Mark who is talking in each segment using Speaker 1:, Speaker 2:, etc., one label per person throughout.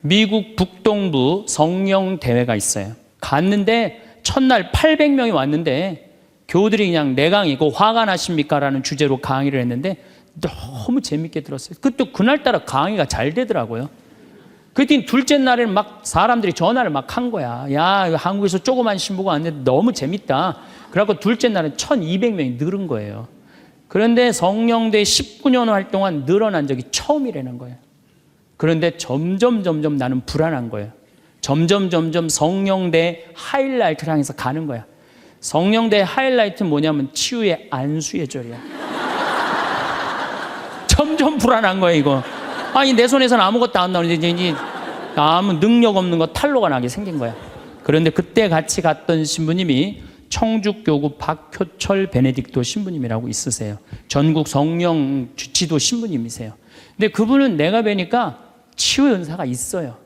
Speaker 1: 미국 북동부 성령 대회가 있어요. 갔는데 첫날 800명이 왔는데 교우들이 그냥 내강이고 화가 나십니까? 라는 주제로 강의를 했는데 너무 재밌게 들었어요. 그때 그날따라 강의가 잘 되더라고요. 그랬더니 둘째 날에는 막 사람들이 전화를 막 한 거야. 야, 한국에서 조그만 신부가 왔는데 너무 재밌다. 그래갖고 둘째 날은 1200명이 늘은 거예요. 그런데 성령대 19년 활동한 늘어난 적이 처음이라는 거예요. 그런데 점점 나는 불안한 거예요. 점점 성령대 하이라이트를 향해서 가는 거야. 성령대 하이라이트는 뭐냐면 치유의 안수의 절이야. 점점 불안한 거야, 이거. 아니, 내 손에서는 아무것도 안 나오는데 이제 아무 능력 없는 거 탈로가 나게 생긴 거야. 그런데 그때 같이 갔던 신부님이 청주교구 박효철 베네딕토 신부님이라고 있으세요. 전국 성령 지도 신부님이세요. 근데 그분은 내가 뵈니까 치유의 은사가 있어요.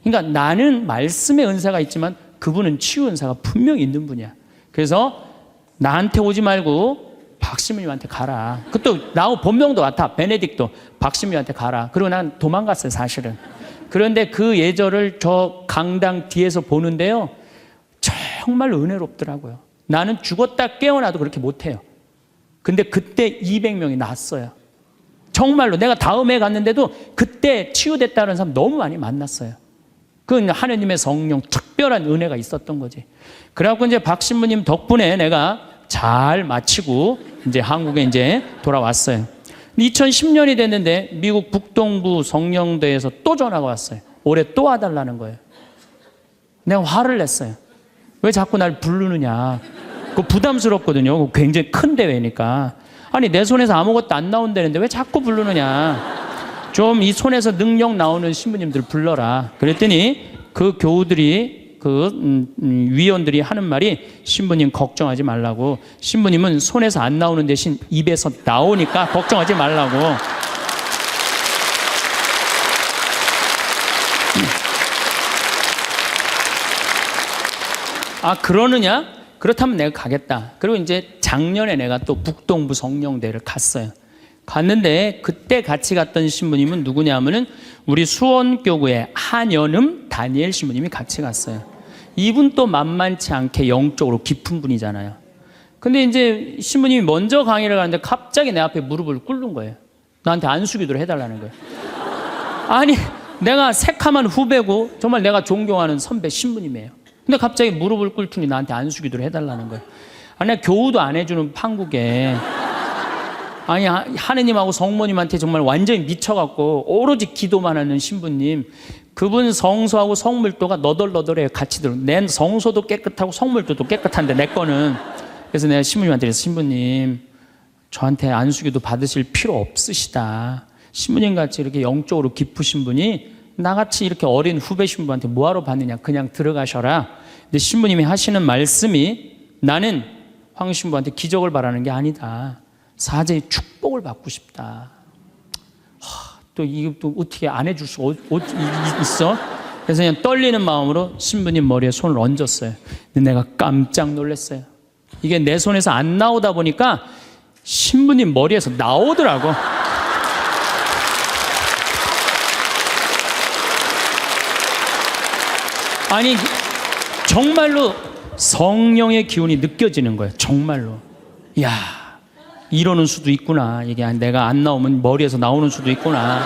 Speaker 1: 그러니까 나는 말씀의 은사가 있지만 그분은 치유 은사가 분명히 있는 분이야. 그래서 나한테 오지 말고 박신부님한테 가라. 그것도 나하고 본명도 같아. 베네딕토. 박신부님한테 가라. 그리고 난 도망갔어요, 사실은. 그런데 그 예절을 저 강당 뒤에서 보는데요, 정말 은혜롭더라고요. 나는 죽었다 깨어나도 그렇게 못해요. 근데 그때 200명이 났어요. 정말로 내가 다음에 갔는데도 그때 치유됐다는 사람 너무 많이 만났어요. 그건 하느님의 성령 특별한 은혜가 있었던 거지. 그래갖고 이제 박 신부님 덕분에 내가 잘 마치고 이제 한국에 이제 돌아왔어요. 2010년이 됐는데 미국 북동부 성령대에서 또 전화가 왔어요. 올해 또 와달라는 거예요. 내가 화를 냈어요. 왜 자꾸 날 부르느냐. 그거 부담스럽거든요. 굉장히 큰 대회니까. 아니, 내 손에서 아무것도 안 나온다는데 왜 자꾸 부르느냐. 좀 이 손에서 능력 나오는 신부님들 불러라. 그랬더니 그 교우들이 위원들이 하는 말이 신부님 걱정하지 말라고. 신부님은 손에서 안 나오는 대신 입에서 나오니까 걱정하지 말라고. 아, 그러느냐? 그렇다면 내가 가겠다. 그리고 이제 작년에 내가 또 북동부 성령대를 갔어요. 갔는데 그때 같이 갔던 신부님은 누구냐면은 우리 수원교구의 한연음 다니엘 신부님이 같이 갔어요. 이분 또 만만치 않게 영적으로 깊은 분이잖아요. 근데 이제 신부님이 먼저 강의를 가는데 갑자기 내 앞에 무릎을 꿇는 거예요. 나한테 안수기도를 해달라는 거예요. 아니, 내가 새카만 후배고 정말 내가 존경하는 선배 신부님이에요. 근데 갑자기 무릎을 꿇더니 나한테 안수기도를 해달라는 거예요. 아니, 내가 교우도 안 해주는 판국에, 아니, 하느님하고 성모님한테 정말 완전히 미쳐갖고 오로지 기도만 하는 신부님, 그분 성소하고 성물도가 너덜너덜해요. 같이 들어. 내 성소도 깨끗하고 성물도도 깨끗한데 내 거는. 그래서 내가 신부님한테 그래서 신부님, 저한테 안수기도 받으실 필요 없으시다. 신부님 같이 이렇게 영적으로 깊으신 분이 나같이 이렇게 어린 후배 신부한테 뭐하러 받느냐. 그냥 들어가셔라. 근데 신부님이 하시는 말씀이 나는 황 신부한테 기적을 바라는 게 아니다. 사제의 축복을 받고 싶다. 또 이게 또 어떻게 안 해줄 수가 있어? 그래서 그냥 떨리는 마음으로 신부님 머리에 손을 얹었어요. 근데 내가 깜짝 놀랐어요. 이게 내 손에서 안 나오다 보니까 신부님 머리에서 나오더라고. 아니, 정말로 성령의 기운이 느껴지는 거예요. 정말로. 이야, 이러는 수도 있구나. 이게 내가 안 나오면 머리에서 나오는 수도 있구나.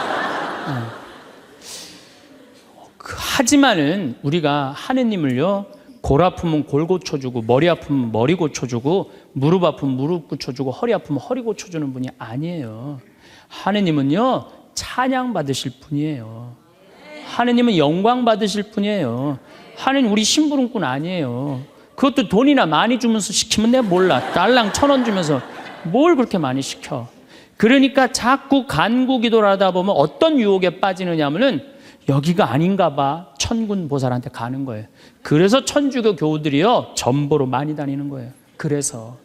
Speaker 1: 하지만은 우리가 하느님을요, 골 아프면 골 고쳐주고, 머리 아프면 머리 고쳐주고, 무릎 아프면 무릎 고쳐주고, 허리 아프면 허리 고쳐주는 분이 아니에요. 하느님은요, 찬양 받으실 분이에요. 하느님은 영광 받으실 분이에요. 하느님 우리 심부름꾼 아니에요. 그것도 돈이나 많이 주면서 시키면 내가 몰라. 달랑 1,000원 주면서 뭘 그렇게 많이 시켜. 그러니까 자꾸 간구 기도를 하다 보면 어떤 유혹에 빠지느냐 하면은 여기가 아닌가 봐. 천군 보살한테 가는 거예요. 그래서 천주교 교우들이요, 전보로 많이 다니는 거예요. 그래서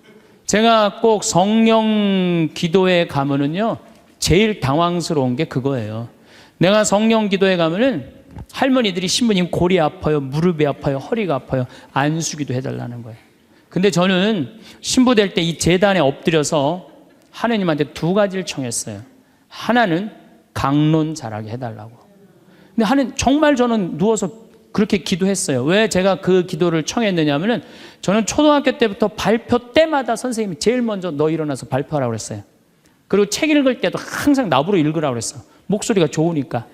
Speaker 1: 제가 꼭 성령 기도에 가면은요, 제일 당황스러운 게 그거예요. 내가 성령 기도에 가면은 할머니들이 신부님 골이 아파요, 무릎이 아파요, 허리가 아파요, 안수기도 해달라는 거예요. 근데 저는 신부 될 때 이 제단에 엎드려서 하느님한테 2가지를 청했어요. 하나는 강론 잘하게 해달라고. 근데 정말 저는 누워서 그렇게 기도했어요. 왜 제가 그 기도를 청했느냐 하면은 저는 초등학교 때부터 발표 때마다 선생님이 제일 먼저 너 일어나서 발표하라고 그랬어요. 그리고 책 읽을 때도 항상 나보러 읽으라고 그랬어. 목소리가 좋으니까.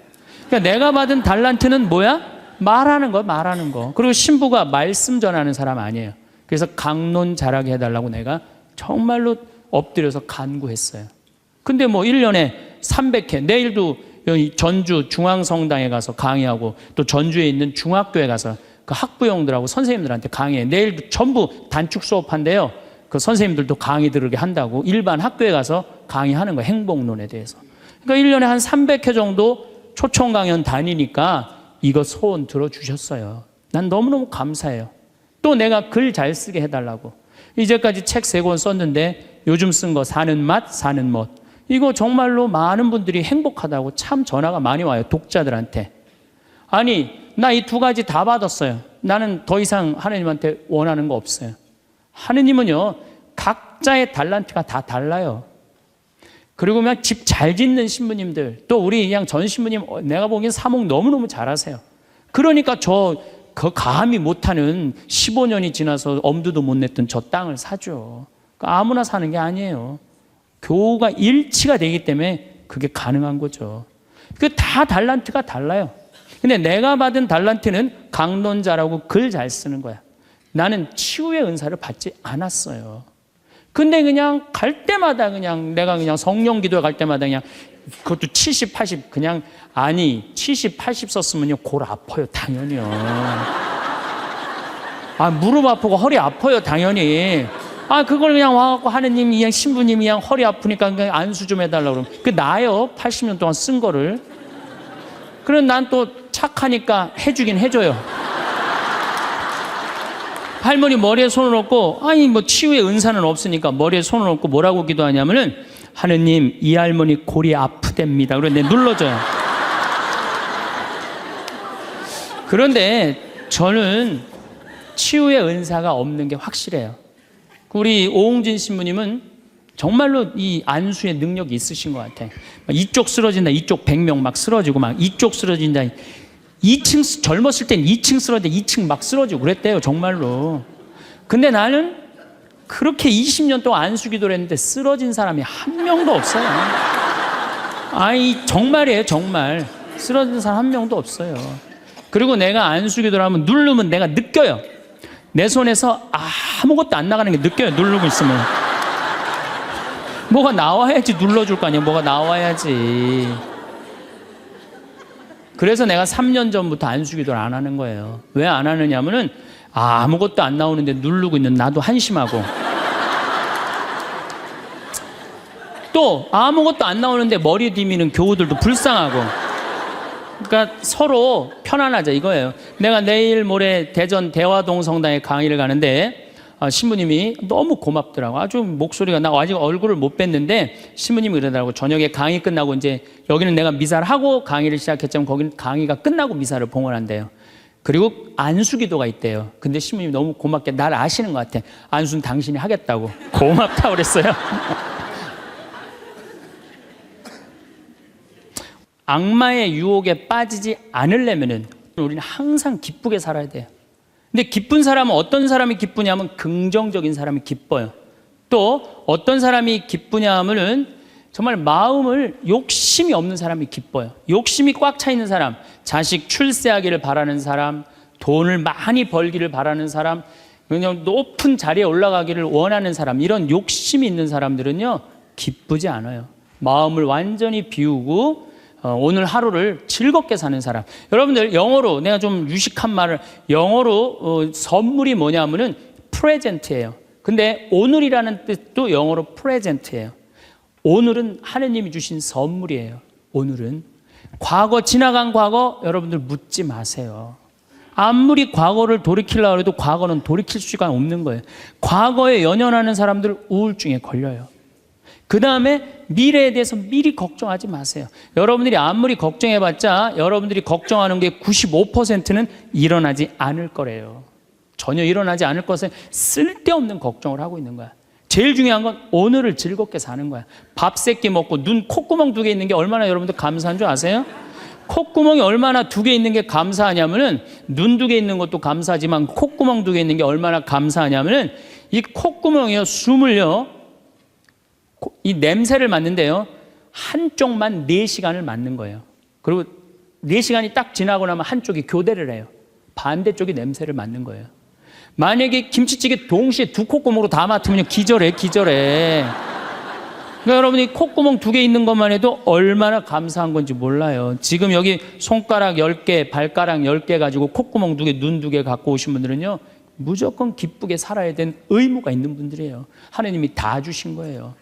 Speaker 1: 그러니까 내가 받은 달란트는 뭐야? 말하는 거, 말하는 거. 그리고 신부가 말씀 전하는 사람 아니에요. 그래서 강론 잘하게 해달라고 내가 정말로 엎드려서 간구했어요. 근데 뭐 1년에 300회, 내일도 여기 전주 중앙성당에 가서 강의하고 또 전주에 있는 중학교에 가서 그 학부형들하고 선생님들한테 강의해. 내일도 전부 단축 수업한대요. 그 선생님들도 강의 들으게 한다고 일반 학교에 가서 강의하는 거예요. 행복론에 대해서. 그러니까 1년에 한 300회 정도 초청 강연 다니니까 이거 소원 들어주셨어요. 난 너무너무 감사해요. 또 내가 글 잘 쓰게 해달라고. 이제까지 책 3권 썼는데 요즘 쓴 거 사는 맛, 사는 멋. 이거 정말로 많은 분들이 행복하다고 참 전화가 많이 와요. 독자들한테. 아니, 나 이 2가지 다 받았어요. 나는 더 이상 하느님한테 원하는 거 없어요. 하느님은요, 각자의 달란트가 다 달라요. 그리고 그냥 집 잘 짓는 신부님들, 또 우리 그냥 전 신부님, 내가 보기엔 사목 너무너무 잘하세요. 그러니까 그 감히 못하는 15년이 지나서 엄두도 못 냈던 저 땅을 사죠. 그러니까 아무나 사는 게 아니에요. 교우가 일치가 되기 때문에 그게 가능한 거죠. 그 다 달란트가 달라요. 근데 내가 받은 달란트는 강론자라고 글 잘 쓰는 거야. 나는 치유의 은사를 받지 않았어요. 근데 그냥 갈 때마다 내가 성령 기도에 갈 때마다 그것도 70, 80 아니 70, 80 썼으면요 골 아파요 당연히요. 무릎 아프고 허리 아파요 당연히. 그걸 그냥 와갖고 하느님이 그냥 신부님이 그냥 허리 아프니까 그냥 안수 좀 해달라고 그러면 그 나요 80년 동안 쓴 거를. 그럼 난 또 착하니까 해주긴 해줘요. 할머니 머리에 손을 얹고 뭐 치유의 은사는 없으니까 머리에 손을 얹고 뭐라고 기도하냐면은 하느님 이 할머니 골이 아프답니다. 그런데 눌러줘요. 그런데 저는 치유의 은사가 없는 게 확실해요. 우리 오홍진 신부님은 정말로 이 안수의 능력이 있으신 것 같아. 이쪽 쓰러진다, 이쪽 100명 막 쓰러지고 막 이쪽 쓰러진다. 2층 젊었을 땐 2층 쓰러진다, 2층 막 쓰러지고 그랬대요 정말로. 근데 나는 그렇게 20년 동안 안수 기도를 했는데 쓰러진 사람이 한 명도 없어요. 정말이에요 정말. 쓰러진 사람 한 명도 없어요. 그리고 내가 안수 기도를 하면 누르면 내가 느껴요. 내 손에서 아무것도 안 나가는 게 느껴요. 누르고 있으면 뭐가 나와야지 눌러줄 거 아니에요. 뭐가 나와야지. 그래서 내가 3년 전부터 안수 기도를 안 하는 거예요. 왜 안 하느냐면은 아무것도 안 나오는데 누르고 있는 나도 한심하고 또 아무것도 안 나오는데 머리 디미는 교우들도 불쌍하고. 그러니까 서로 편안하자 이거예요. 내가 내일 모레 대전 대화동 성당에 강의를 가는데 신부님이 너무 고맙더라고. 아주 목소리가, 나 아직 얼굴을 못 뵀는데 신부님이 그러더라고. 저녁에 강의 끝나고 이제 여기는 내가 미사를 하고 강의를 시작했지만 거기는 강의가 끝나고 미사를 봉헌한대요. 그리고 안수기도가 있대요. 근데 신부님이 너무 고맙게 날 아시는 것 같아. 안수는 당신이 하겠다고. 고맙다고 그랬어요. 악마의 유혹에 빠지지 않으려면은 우리는 항상 기쁘게 살아야 돼요. 근데 기쁜 사람은 어떤 사람이 기쁘냐면 긍정적인 사람이 기뻐요. 또 어떤 사람이 기쁘냐 하면은 정말 마음을 욕심이 없는 사람이 기뻐요. 욕심이 꽉 차 있는 사람, 자식 출세하기를 바라는 사람, 돈을 많이 벌기를 바라는 사람, 그냥 높은 자리에 올라가기를 원하는 사람, 이런 욕심이 있는 사람들은요 기쁘지 않아요. 마음을 완전히 비우고 오늘 하루를 즐겁게 사는 사람. 여러분들 영어로 내가 좀 유식한 말을, 영어로 선물이 뭐냐면은 프레젠트예요. 근데 오늘이라는 뜻도 영어로 프레젠트예요. 오늘은 하느님이 주신 선물이에요. 오늘은 과거, 지나간 과거 여러분들 묻지 마세요. 아무리 과거를 돌이키려고 해도 과거는 돌이킬 수가 없는 거예요. 과거에 연연하는 사람들 우울증에 걸려요. 그 다음에 미래에 대해서 미리 걱정하지 마세요. 여러분들이 아무리 걱정해봤자 여러분들이 걱정하는 게 95%는 일어나지 않을 거래요. 전혀 일어나지 않을 것에 쓸데없는 걱정을 하고 있는 거야. 제일 중요한 건 오늘을 즐겁게 사는 거야. 밥 3끼 먹고 눈 콧구멍 2개 있는 게 얼마나 여러분들 감사한 줄 아세요? 콧구멍이 얼마나 2개 있는 게 감사하냐면은, 눈 2개 있는 것도 감사하지만 콧구멍 2개 있는 게 얼마나 감사하냐면은, 이 콧구멍이요, 숨을요, 이 냄새를 맡는데요, 한쪽만 4시간을 맡는 거예요. 그리고 4시간이 딱 지나고 나면 한쪽이 교대를 해요. 반대쪽이 냄새를 맡는 거예요. 만약에 김치찌개 동시에 2 콧구멍으로 다 맡으면 기절해. 그러니까 여러분이 콧구멍 2개 있는 것만 해도 얼마나 감사한 건지 몰라요. 지금 여기 손가락 10개, 발가락 10개 가지고 콧구멍 2개, 눈 2개 갖고 오신 분들은요, 무조건 기쁘게 살아야 되는 의무가 있는 분들이에요. 하나님이 다 주신 거예요.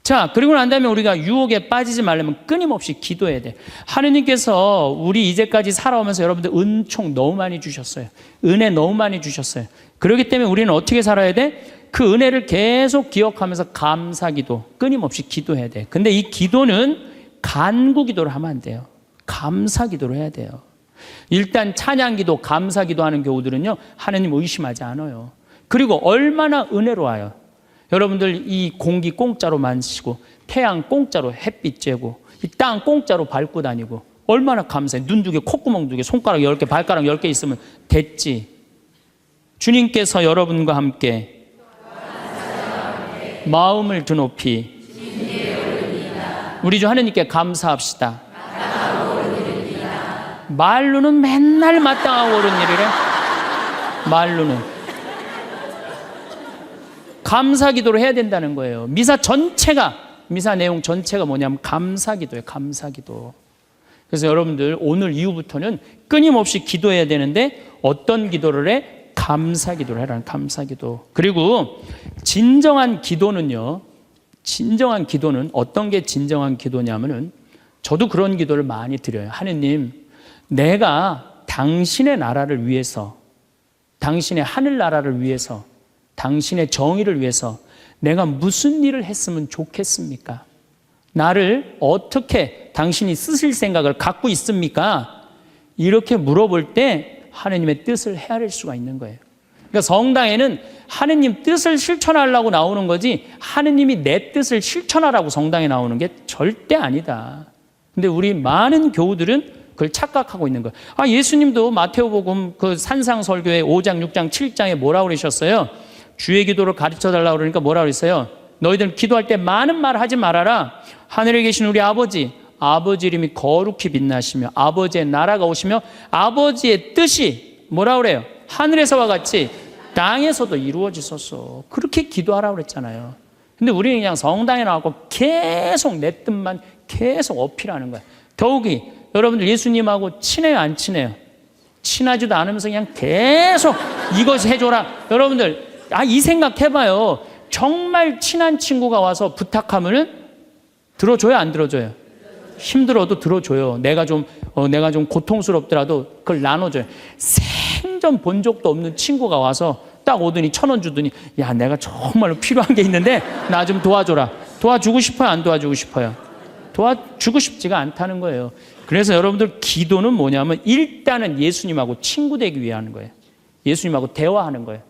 Speaker 1: 자, 그리고 난 다음에 우리가 유혹에 빠지지 말려면 끊임없이 기도해야 돼. 하느님께서 우리 이제까지 살아오면서 여러분들 은총 너무 많이 주셨어요. 은혜 너무 많이 주셨어요. 그렇기 때문에 우리는 어떻게 살아야 돼? 그 은혜를 계속 기억하면서 감사기도, 끊임없이 기도해야 돼. 근데 이 기도는 간구기도를 하면 안 돼요. 감사기도를 해야 돼요. 일단 찬양기도, 감사기도 하는 교우들은요, 하나님 의심하지 않아요. 그리고 얼마나 은혜로워요. 여러분들 이 공기 공짜로 마시고, 태양 공짜로 햇빛 쬐고, 이 땅 공짜로 밟고 다니고, 얼마나 감사해. 눈 2개, 콧구멍 2개, 손가락 10개, 발가락 10개 있으면 됐지. 주님께서 여러분과 함께 마음을 드높이 우리 주 하나님께 감사합시다. 말로는 맨날 마땅하고 옳은 일이래. 말로는 감사기도를 해야 된다는 거예요. 미사 내용 전체가 뭐냐면 감사기도예요. 감사기도. 그래서 여러분들 오늘 이후부터는 끊임없이 기도해야 되는데, 어떤 기도를 해? 감사기도를 해라는, 감사기도. 그리고 진정한 기도는요, 진정한 기도는 어떤 게 진정한 기도냐면은, 저도 그런 기도를 많이 드려요. 하느님, 내가 당신의 나라를 위해서, 당신의 하늘나라를 위해서, 당신의 정의를 위해서 내가 무슨 일을 했으면 좋겠습니까? 나를 어떻게 당신이 쓰실 생각을 갖고 있습니까? 이렇게 물어볼 때 하느님의 뜻을 헤아릴 수가 있는 거예요. 그러니까 성당에는 하느님 뜻을 실천하려고 나오는 거지, 하느님이 내 뜻을 실천하라고 성당에 나오는 게 절대 아니다. 근데 우리 많은 교우들은 그걸 착각하고 있는 거예요. 예수님도 마태오복음 그 산상설교의 5장, 6장, 7장에 뭐라고 그러셨어요? 주의 기도를 가르쳐 달라고 그러니까 뭐라고 그랬어요? 너희들 기도할 때 많은 말 하지 말아라. 하늘에 계신 우리 아버지 이름이 거룩히 빛나시며 아버지의 나라가 오시며 아버지의 뜻이 뭐라고 그래요? 하늘에서와 같이 땅에서도 이루어지소서. 그렇게 기도하라고 그랬잖아요. 근데 우리는 그냥 성당에 나가고 계속 내 뜻만 계속 어필하는 거예요. 더욱이 여러분들 예수님하고 친해요, 안 친해요? 친하지도 않으면서 그냥 계속 이것이 해줘라. 여러분들 이 생각 해봐요. 정말 친한 친구가 와서 부탁하면은 들어줘요, 안 들어줘요? 힘들어도 들어줘요. 내가 좀 고통스럽더라도 그걸 나눠줘요. 생전 본 적도 없는 친구가 와서 딱 오더니 1,000원 주더니, 야, 내가 정말로 필요한 게 있는데 나 좀 도와줘라. 도와주고 싶어요, 안 도와주고 싶어요? 도와주고 싶지가 않다는 거예요. 그래서 여러분들 기도는 뭐냐면 일단은 예수님하고 친구 되기 위해 하는 거예요. 예수님하고 대화하는 거예요.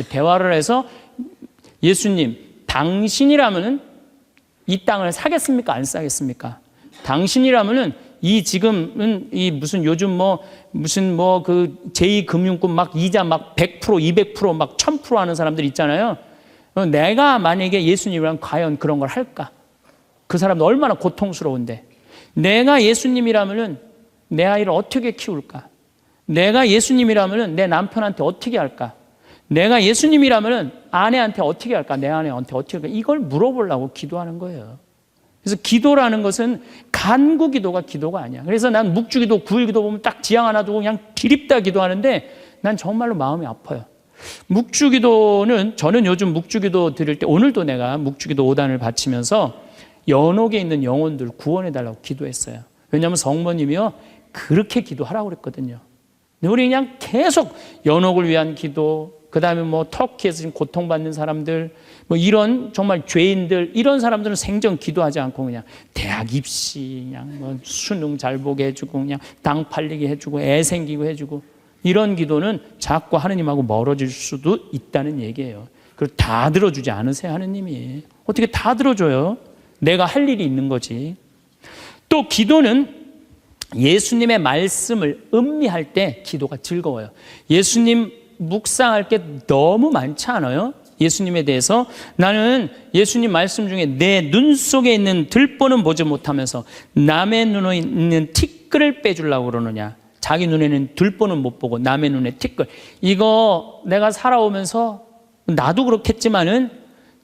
Speaker 1: 대화를 해서, 예수님, 당신이라면은 이 땅을 사겠습니까? 안 사겠습니까? 당신이라면은 이 지금은 이 무슨 요즘 무슨 그 제2금융권 막 이자 막 100%, 200%, 막 1000% 하는 사람들 있잖아요. 내가 만약에 예수님이랑 과연 그런 걸 할까? 그 사람도 얼마나 고통스러운데. 내가 예수님이라면은 내 아이를 어떻게 키울까? 내가 예수님이라면은 내 남편한테 어떻게 할까? 내가 예수님이라면은 아내한테 어떻게 할까? 내 아내한테 어떻게 할까? 이걸 물어보려고 기도하는 거예요. 그래서 기도라는 것은 간구 기도가 기도가 아니야. 그래서 난 묵주기도, 구일기도 보면 딱 지향 하나 두고 그냥 기립다 기도하는데 난 정말로 마음이 아파요. 묵주기도는, 저는 요즘 묵주기도 드릴 때, 오늘도 내가 묵주기도 5단을 바치면서 연옥에 있는 영혼들 구원해달라고 기도했어요. 왜냐하면 성모님이요, 그렇게 기도하라고 그랬거든요. 우리 그냥 계속 연옥을 위한 기도, 그 다음에 터키에서 지금 고통받는 사람들, 이런 정말 죄인들, 이런 사람들은 생전 기도하지 않고 그냥 대학 입시, 그냥 수능 잘 보게 해주고, 그냥 당 팔리게 해주고, 애 생기고 해주고, 이런 기도는 자꾸 하느님하고 멀어질 수도 있다는 얘기예요. 그걸 다 들어주지 않으세요, 하느님이. 어떻게 다 들어줘요? 내가 할 일이 있는 거지. 또 기도는 예수님의 말씀을 음미할 때 기도가 즐거워요. 예수님 묵상할 게 너무 많지 않아요? 예수님에 대해서 나는 예수님 말씀 중에 내 눈 속에 있는 들보는 보지 못하면서 남의 눈에 있는 티끌을 빼주려고 그러느냐. 자기 눈에는 들보는 못 보고 남의 눈에 티끌. 이거 내가 살아오면서 나도 그렇겠지만은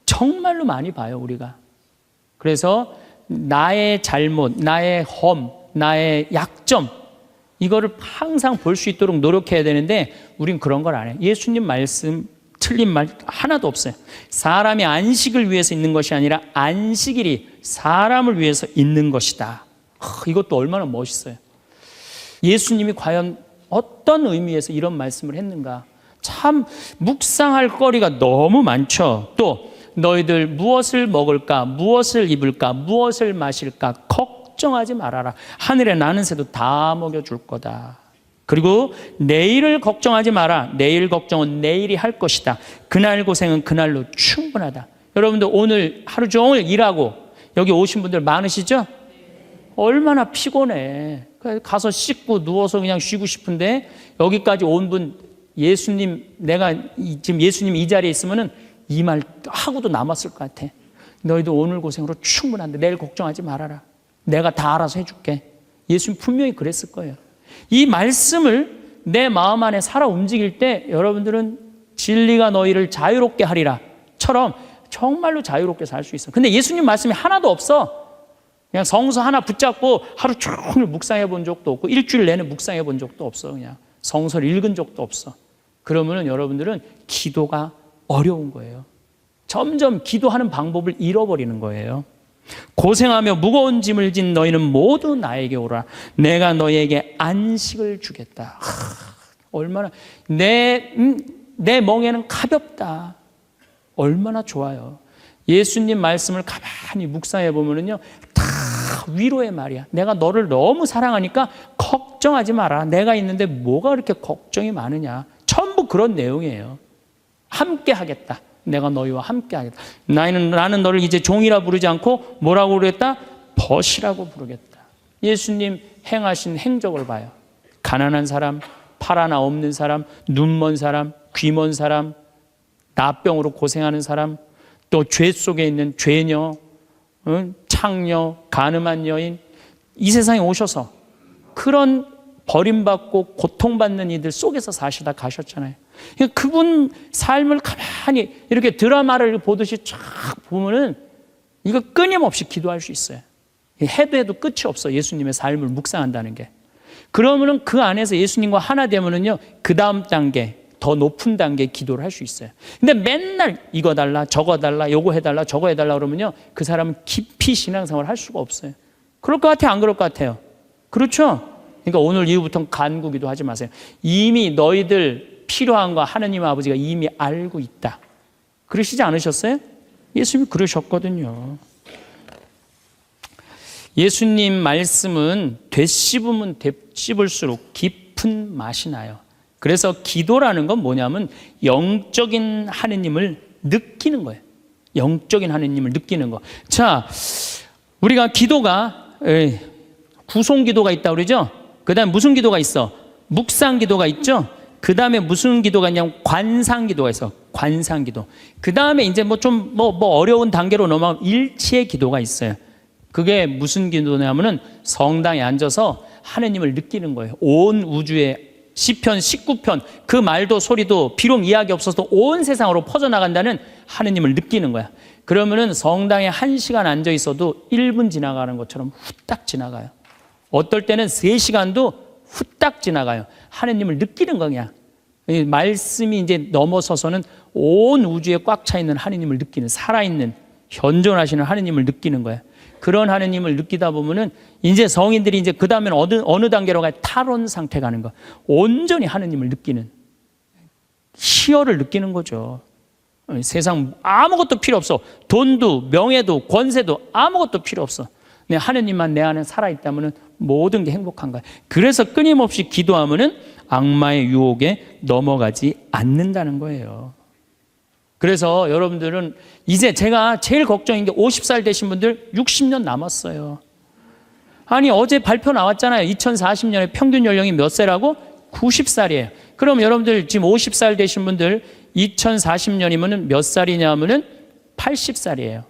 Speaker 1: 정말로 많이 봐요, 우리가. 그래서 나의 잘못, 나의 험, 나의 약점, 이거를 항상 볼 수 있도록 노력해야 되는데 우린 그런 걸 안 해요. 예수님 말씀 틀린 말 하나도 없어요. 사람이 안식을 위해서 있는 것이 아니라 안식일이 사람을 위해서 있는 것이다. 이것도 얼마나 멋있어요. 예수님이 과연 어떤 의미에서 이런 말씀을 했는가. 참 묵상할 거리가 너무 많죠. 또 너희들 무엇을 먹을까, 무엇을 입을까, 무엇을 마실까 걱정하지 말아라. 하늘에 나는 새도 다 먹여줄 거다. 그리고 내일을 걱정하지 마라. 내일 걱정은 내일이 할 것이다. 그날 고생은 그날로 충분하다. 여러분들 오늘 하루 종일 일하고 여기 오신 분들 많으시죠? 얼마나 피곤해. 가서 씻고 누워서 그냥 쉬고 싶은데 여기까지 온 분 예수님, 내가 지금 예수님 이 자리에 있으면은 이 말 하고도 남았을 것 같아. 너희도 오늘 고생으로 충분한데 내일 걱정하지 말아라. 내가 다 알아서 해줄게. 예수님 분명히 그랬을 거예요. 이 말씀을 내 마음 안에 살아 움직일 때 여러분들은 진리가 너희를 자유롭게 하리라 처럼 정말로 자유롭게 살 수 있어. 근데 예수님 말씀이 하나도 없어. 그냥 성서 하나 붙잡고 하루 종일 묵상해 본 적도 없고 일주일 내내 묵상해 본 적도 없어. 그냥 성서를 읽은 적도 없어. 그러면은 여러분들은 기도가 어려운 거예요. 점점 기도하는 방법을 잃어버리는 거예요. 고생하며 무거운 짐을 진 너희는 모두 나에게 오라. 내가 너희에게 안식을 주겠다. 얼마나 내 멍에는 가볍다. 얼마나 좋아요. 예수님 말씀을 가만히 묵상해 보면은요, 다 위로의 말이야. 내가 너를 너무 사랑하니까 걱정하지 마라. 내가 있는데 뭐가 그렇게 걱정이 많으냐. 전부 그런 내용이에요. 함께 하겠다. 내가 너희와 함께 하겠다. 나는 너를 이제 종이라 부르지 않고 뭐라고 부르겠다? 벗이라고 부르겠다. 예수님 행하신 행적을 봐요. 가난한 사람, 팔 하나 없는 사람, 눈 먼 사람, 귀 먼 사람, 나병으로 고생하는 사람, 또 죄 속에 있는 죄녀, 창녀, 가늠한 여인, 이 세상에 오셔서 그런 버림받고 고통받는 이들 속에서 사시다 가셨잖아요. 그분 삶을 가만히 이렇게 드라마를 보듯이 쫙 보면은 이거 끊임없이 기도할 수 있어요. 해도 끝이 없어. 예수님의 삶을 묵상한다는 게. 그러면은 그 안에서 예수님과 하나 되면은요, 그 다음 단계, 더 높은 단계 기도를 할 수 있어요. 근데 맨날 이거 달라, 저거 달라, 요거 해달라, 저거 해달라 그러면요, 그 사람은 깊이 신앙생활을 할 수가 없어요. 그럴 것 같아요? 안 그럴 것 같아요? 그렇죠? 그러니까 오늘 이후부터는 간구기도 하지 마세요. 이미 너희들 필요한 거 하느님 아버지가 이미 알고 있다. 그러시지 않으셨어요? 예수님이 그러셨거든요. 예수님 말씀은 되씹으면 되씹을수록 깊은 맛이 나요. 그래서 기도라는 건 뭐냐면 영적인 하느님을 느끼는 거예요. 영적인 하느님을 느끼는 거. 자, 우리가 기도가 구송 기도가 있다고 그러죠? 그 다음에 무슨 기도가 있어? 묵상 기도가 있죠? 그 다음에 무슨 기도가 있냐면 관상 기도가 있어. 관상 기도. 그 다음에 이제 좀 어려운 단계로 넘어가면 일치의 기도가 있어요. 그게 무슨 기도냐면은 성당에 앉아서 하느님을 느끼는 거예요. 온 우주에 시편 19편 그 말도 소리도 비록 이야기 없어서 온 세상으로 퍼져나간다는 하느님을 느끼는 거야. 그러면은 성당에 1시간 앉아 있어도 1분 지나가는 것처럼 후딱 지나가요. 어떨 때는 3시간도 후딱 지나가요. 하느님을 느끼는 거냐. 말씀이 이제 넘어서서는 온 우주에 꽉 차 있는 하느님을 느끼는, 살아있는 현존하시는 하느님을 느끼는 거야. 그런 하느님을 느끼다 보면은 이제 성인들이 이제 그 다음에는 어느 단계로 가요? 탈원 상태 가는 거. 온전히 하느님을 느끼는, 희열을 느끼는 거죠. 세상 아무것도 필요 없어. 돈도 명예도 권세도 아무것도 필요 없어. 내 하느님만 내 안에 살아있다면 모든 게 행복한 거야. 그래서 끊임없이 기도하면은 악마의 유혹에 넘어가지 않는다는 거예요. 그래서 여러분들은 이제 제가 제일 걱정인 게 50살 되신 분들 60년 남았어요. 아니 어제 발표 나왔잖아요. 2040년에 평균 연령이 몇 세라고? 90살이에요. 그럼 여러분들 지금 50살 되신 분들 2040년이면 몇 살이냐 하면은 80살이에요.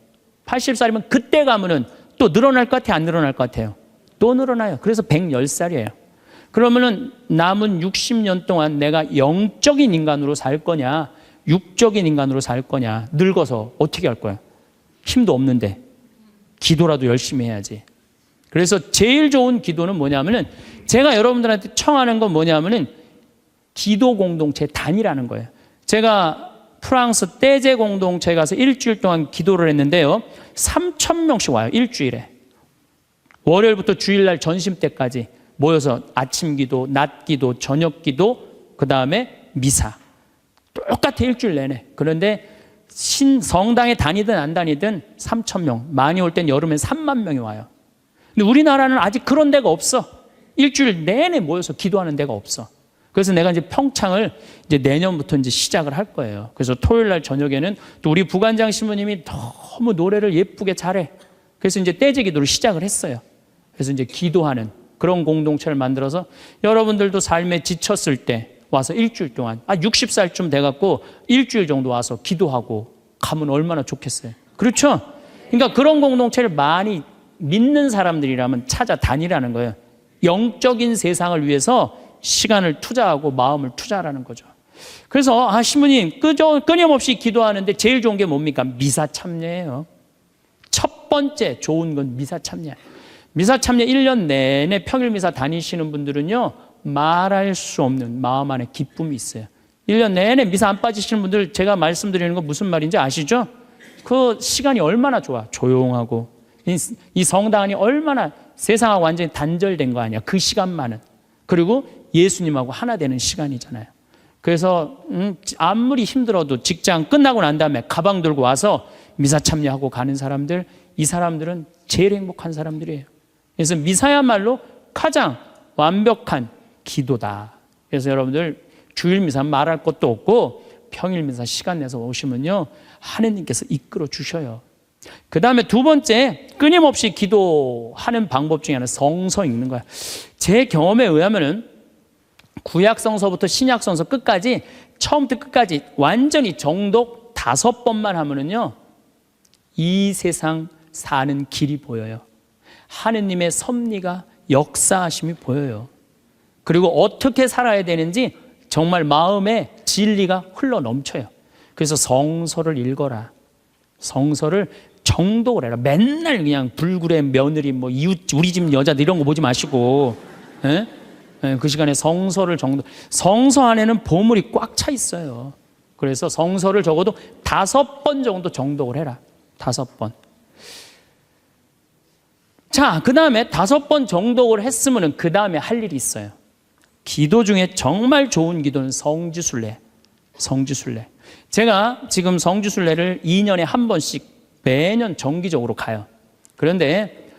Speaker 1: 80살이면 그때 가면은 또 늘어날 것 같아요? 안 늘어날 것 같아요? 또 늘어나요. 그래서 110살이에요. 그러면은 남은 60년 동안 내가 영적인 인간으로 살 거냐, 육적인 인간으로 살 거냐, 늙어서 어떻게 할 거야? 힘도 없는데 기도라도 열심히 해야지. 그래서 제일 좋은 기도는 뭐냐면은 제가 여러분들한테 청하는 건 뭐냐면은 기도 공동체 단위라는 거예요. 제가 프랑스 떼제 공동체에 가서 일주일 동안 기도를 했는데요. 3,000명씩 와요. 일주일에. 월요일부터 주일날 점심 때까지 모여서 아침 기도, 낮 기도, 저녁 기도, 그 다음에 미사. 똑같아 일주일 내내. 그런데 성당에 다니든 안 다니든 3,000명. 많이 올 땐 여름엔 3만 명이 와요. 근데 우리나라는 아직 그런 데가 없어. 일주일 내내 모여서 기도하는 데가 없어. 그래서 내가 이제 평창을 이제 내년부터 이제 시작을 할 거예요. 그래서 토요일 날 저녁에는 또 우리 부관장 신부님이 너무 노래를 예쁘게 잘해. 그래서 이제 떼제 기도를 시작을 했어요. 그래서 이제 기도하는 그런 공동체를 만들어서 여러분들도 삶에 지쳤을 때 와서 일주일 동안 60살쯤 돼갖고 일주일 정도 와서 기도하고 가면 얼마나 좋겠어요. 그렇죠? 그러니까 그런 공동체를 많이 믿는 사람들이라면 찾아다니라는 거예요. 영적인 세상을 위해서 시간을 투자하고 마음을 투자하라는 거죠. 그래서 신부님 끊임없이 기도하는데 제일 좋은 게 뭡니까? 미사 참여예요. 첫 번째 좋은 건 미사 참여. 미사 참여 1년 내내 평일 미사 다니시는 분들은요 말할 수 없는 마음 안에 기쁨이 있어요. 1년 내내 미사 안 빠지시는 분들 제가 말씀드리는 거 무슨 말인지 아시죠? 그 시간이 얼마나 좋아. 조용하고 이 성당 안이 얼마나 세상하고 완전히 단절된 거 아니야. 그 시간만은. 그리고 예수님하고 하나 되는 시간이잖아요. 그래서 아무리 힘들어도 직장 끝나고 난 다음에 가방 들고 와서 미사 참여하고 가는 사람들, 이 사람들은 제일 행복한 사람들이에요. 그래서 미사야말로 가장 완벽한 기도다. 그래서 여러분들 주일 미사 말할 것도 없고 평일 미사 시간 내서 오시면요 하느님께서 이끌어 주셔요. 그 다음에 두 번째 끊임없이 기도하는 방법 중에 하나는 성서 읽는 거야. 제 경험에 의하면은 구약성서부터 신약성서 끝까지 처음부터 끝까지 완전히 정독 5번만 하면은요 이 세상 사는 길이 보여요. 하느님의 섭리가 역사하심이 보여요. 그리고 어떻게 살아야 되는지 정말 마음에 진리가 흘러 넘쳐요. 그래서 성서를 읽어라. 성서를 정독을 해라. 맨날 그냥 불굴의 며느리 뭐 이웃 우리 집 여자들 이런 거 보지 마시고 그 시간에 성서를 성서 안에는 보물이 꽉 차 있어요. 그래서 성서를 적어도 5번 정도 정독을 해라. 5번. 자, 그 다음에 5번 정독을 했으면 그 다음에 할 일이 있어요. 기도 중에 정말 좋은 기도는 성지순례. 성지순례. 제가 지금 성지순례를 2년에 한 번씩 매년 정기적으로 가요. 그런데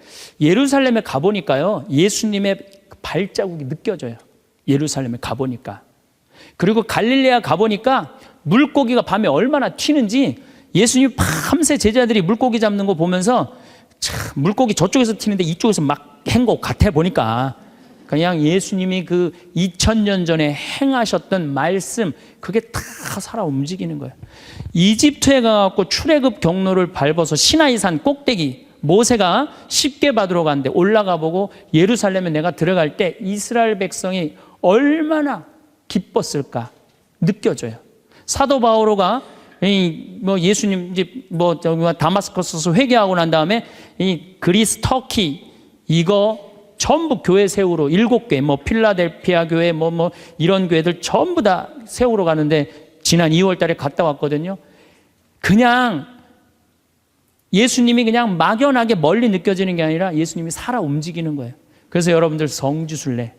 Speaker 1: 예루살렘에 가보니까요 예수님의 발자국이 느껴져요. 예루살렘에 가보니까. 그리고 갈릴레아 가보니까 물고기가 밤에 얼마나 튀는지 예수님 밤새 제자들이 물고기 잡는 거 보면서 참 물고기 저쪽에서 튀는데 이쪽에서 막 한 것 같아 보니까 그냥 예수님이 그 2000년 전에 행하셨던 말씀 그게 다 살아 움직이는 거예요. 이집트에 가서 출애굽 경로를 밟아서 시나이산 꼭대기 모세가 십계 받으러 갔는데 올라가 보고 예루살렘에 내가 들어갈 때 이스라엘 백성이 얼마나 기뻤을까 느껴져요. 사도 바오로가 예수님 이제 다마스커스에서 회개하고 난 다음에 이 그리스 터키 이거 전부 교회 세우러 7개 필라델피아 교회 이런 교회들 전부 다 세우러 가는데 지난 2월 달에 갔다 왔거든요. 그냥 예수님이 그냥 막연하게 멀리 느껴지는 게 아니라 예수님이 살아 움직이는 거예요. 그래서 여러분들 성지순례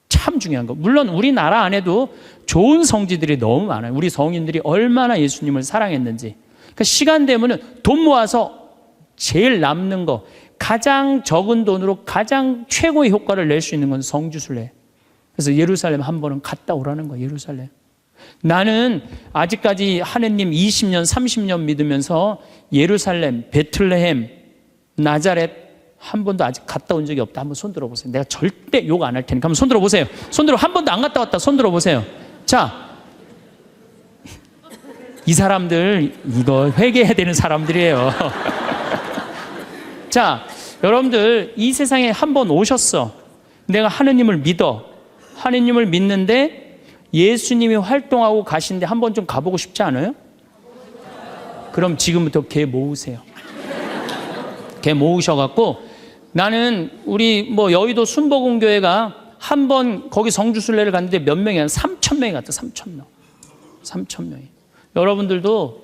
Speaker 1: 참 중요한 거. 물론 우리나라 안에도 좋은 성지들이 너무 많아요. 우리 성인들이 얼마나 예수님을 사랑했는지. 그러니까 시간 되면은 돈 모아서 제일 남는 거 가장 적은 돈으로 가장 최고의 효과를 낼 수 있는 건 성지순례. 그래서 예루살렘 한 번은 갔다 오라는 거예요. 예루살렘. 나는 아직까지 하느님 20년 30년 믿으면서 예루살렘, 베틀레헴, 나자렛, 한 번도 아직 갔다 온 적이 없다. 한번 손 들어보세요. 내가 절대 욕 안 할 테니까 한번 손 들어보세요. 손 들어. 한 번도 안 갔다 왔다. 손 들어보세요. 자, 이 사람들 이거 회개해야 되는 사람들이에요. 자, 여러분들 이 세상에 한 번 오셨어. 내가 하느님을 믿어. 하느님을 믿는데 예수님이 활동하고 가신데 한 번 좀 가보고 싶지 않아요? 그럼 지금부터 개 모으세요. 개 모으셔갖고 나는 우리 뭐 여의도 순복음교회가 한 번 거기 성주순례를 갔는데 몇 명이 한 3,000명이 갔다. 3,000명. 3,000명이. 여러분들도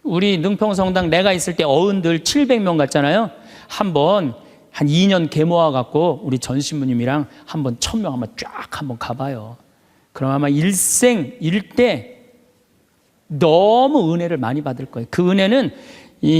Speaker 1: 우리 능평성당 내가 있을 때 어른들 700명 갔잖아요. 한번 한 2년 개 모아갖고 우리 전 신부님이랑 한번 1,000명 한번 쫙 한번 가봐요. 그럼 아마 일생 일대 너무 은혜를 많이 받을 거예요. 그 은혜는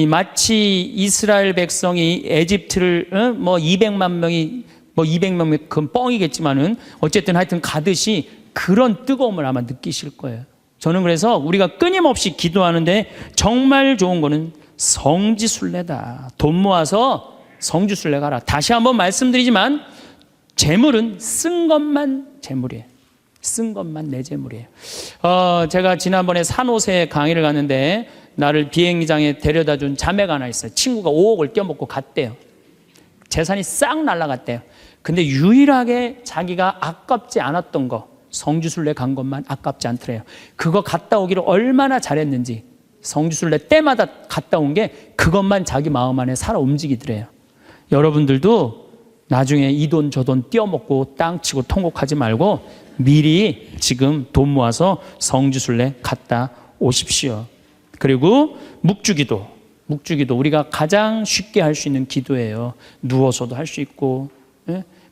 Speaker 1: 마치 이스라엘 백성이 에집트를 뭐 200만 명이 뭐 200명 그건 뻥이겠지만은 어쨌든 하여튼 가듯이 그런 뜨거움을 아마 느끼실 거예요. 저는 그래서 우리가 끊임없이 기도하는데 정말 좋은 거는 성지순례다. 돈 모아서 성지순례 가라. 다시 한번 말씀드리지만 재물은 쓴 것만 재물이에요. 쓴 것만 내 재물이에요. 제가 지난번에 산호세 강의를 갔는데 나를 비행장에 데려다 준 자매가 하나 있어요. 친구가 5억을 떼어먹고 갔대요. 재산이 싹 날아갔대요. 근데 유일하게 자기가 아깝지 않았던 거, 성지순례 간 것만 아깝지 않더래요. 그거 갔다 오기를 얼마나 잘했는지 성지순례 때마다 갔다 온 게 그것만 자기 마음 안에 살아 움직이더래요. 여러분들도 나중에 이 돈 저 돈 떼어먹고 땅 치고 통곡하지 말고 미리 지금 돈 모아서 성지순례 갔다 오십시오. 그리고 묵주기도 우리가 가장 쉽게 할 수 있는 기도예요. 누워서도 할 수 있고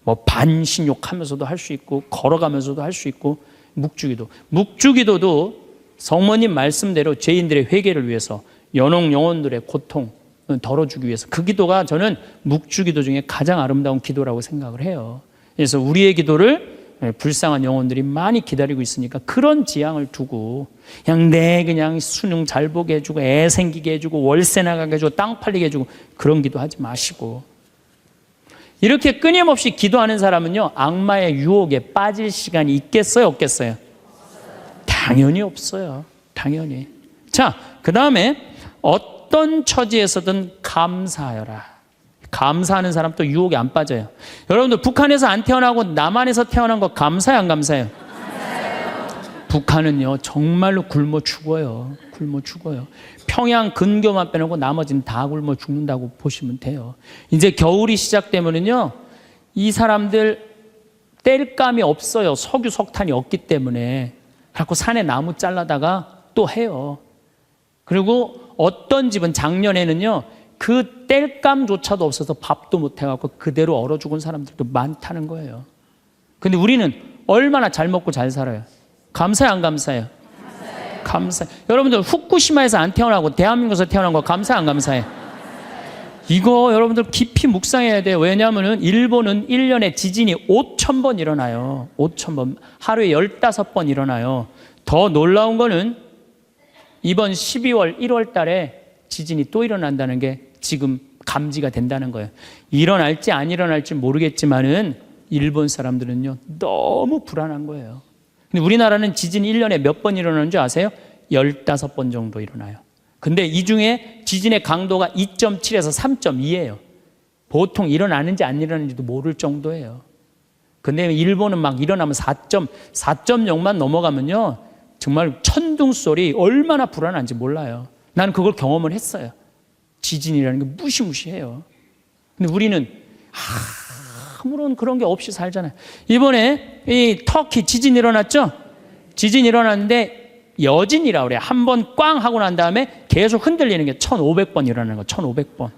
Speaker 1: 뭐 반신욕하면서도 할 수 있고 걸어가면서도 할 수 있고 묵주기도도 성모님 말씀대로 죄인들의 회개를 위해서 영혼들의 고통 덜어주기 위해서 그 기도가 저는 묵주기도 중에 가장 아름다운 기도라고 생각을 해요. 그래서 우리의 기도를 불쌍한 영혼들이 많이 기다리고 있으니까 그런 지향을 두고 그냥 수능 잘 보게 해주고 애 생기게 해주고 월세 나가게 해주고 땅 팔리게 해주고 그런 기도하지 마시고 이렇게 끊임없이 기도하는 사람은요 악마의 유혹에 빠질 시간이 있겠어요 없겠어요? 당연히 없어요. 당연히. 자, 그 다음에 어떤 처지에서든 감사하여라. 감사하는 사람 또 유혹에 안 빠져요. 여러분들 북한에서 안 태어나고 남한에서 태어난 거 감사해요 안 감사해요? 북한은요 정말로 굶어 죽어요. 굶어 죽어요. 평양 근교만 빼놓고 나머지는 다 굶어 죽는다고 보시면 돼요. 이제 겨울이 시작되면은요 이 사람들 뗄감이 없어요. 석유 석탄이 없기 때문에. 그래서 산에 나무 잘라다가 또 해요. 그리고 어떤 집은 작년에는요 그 뗄감조차도 없어서 밥도 못 해갖고 그대로 얼어 죽은 사람들도 많다는 거예요. 근데 우리는 얼마나 잘 먹고 잘 살아요. 감사해요 안 감사해요? 감사해요. 여러분들 후쿠시마에서 안 태어나고 대한민국에서 태어난 거 감사해 안 감사해? 이거 여러분들 깊이 묵상해야 돼요. 왜냐하면 일본은 1년에 지진이 5,000번 일어나요. 5,000번. 하루에 15번 일어나요. 더 놀라운 거는 이번 12월 1월 달에 지진이 또 일어난다는 게 지금 감지가 된다는 거예요. 일어날지 안 일어날지 모르겠지만은 일본 사람들은요 너무 불안한 거예요. 근데 우리나라는 지진이 1년에 몇 번 일어나는 줄 아세요? 15번 정도 일어나요. 근데 이 중에 지진의 강도가 2.7에서 3.2예요. 보통 일어나는지 안 일어나는지도 모를 정도예요. 근데 일본은 막 일어나면 4.0만 넘어가면요 정말 천둥 소리 얼마나 불안한지 몰라요. 나는 그걸 경험을 했어요. 지진이라는 게 무시무시해요. 근데 우리는 아무런 그런 게 없이 살잖아요. 이번에 이 터키 지진 일어났죠? 지진 일어났는데 여진이라고 그래요. 한 번 꽝 하고 난 다음에 계속 흔들리는 게 1,500번 일어나는 거. 1,500번.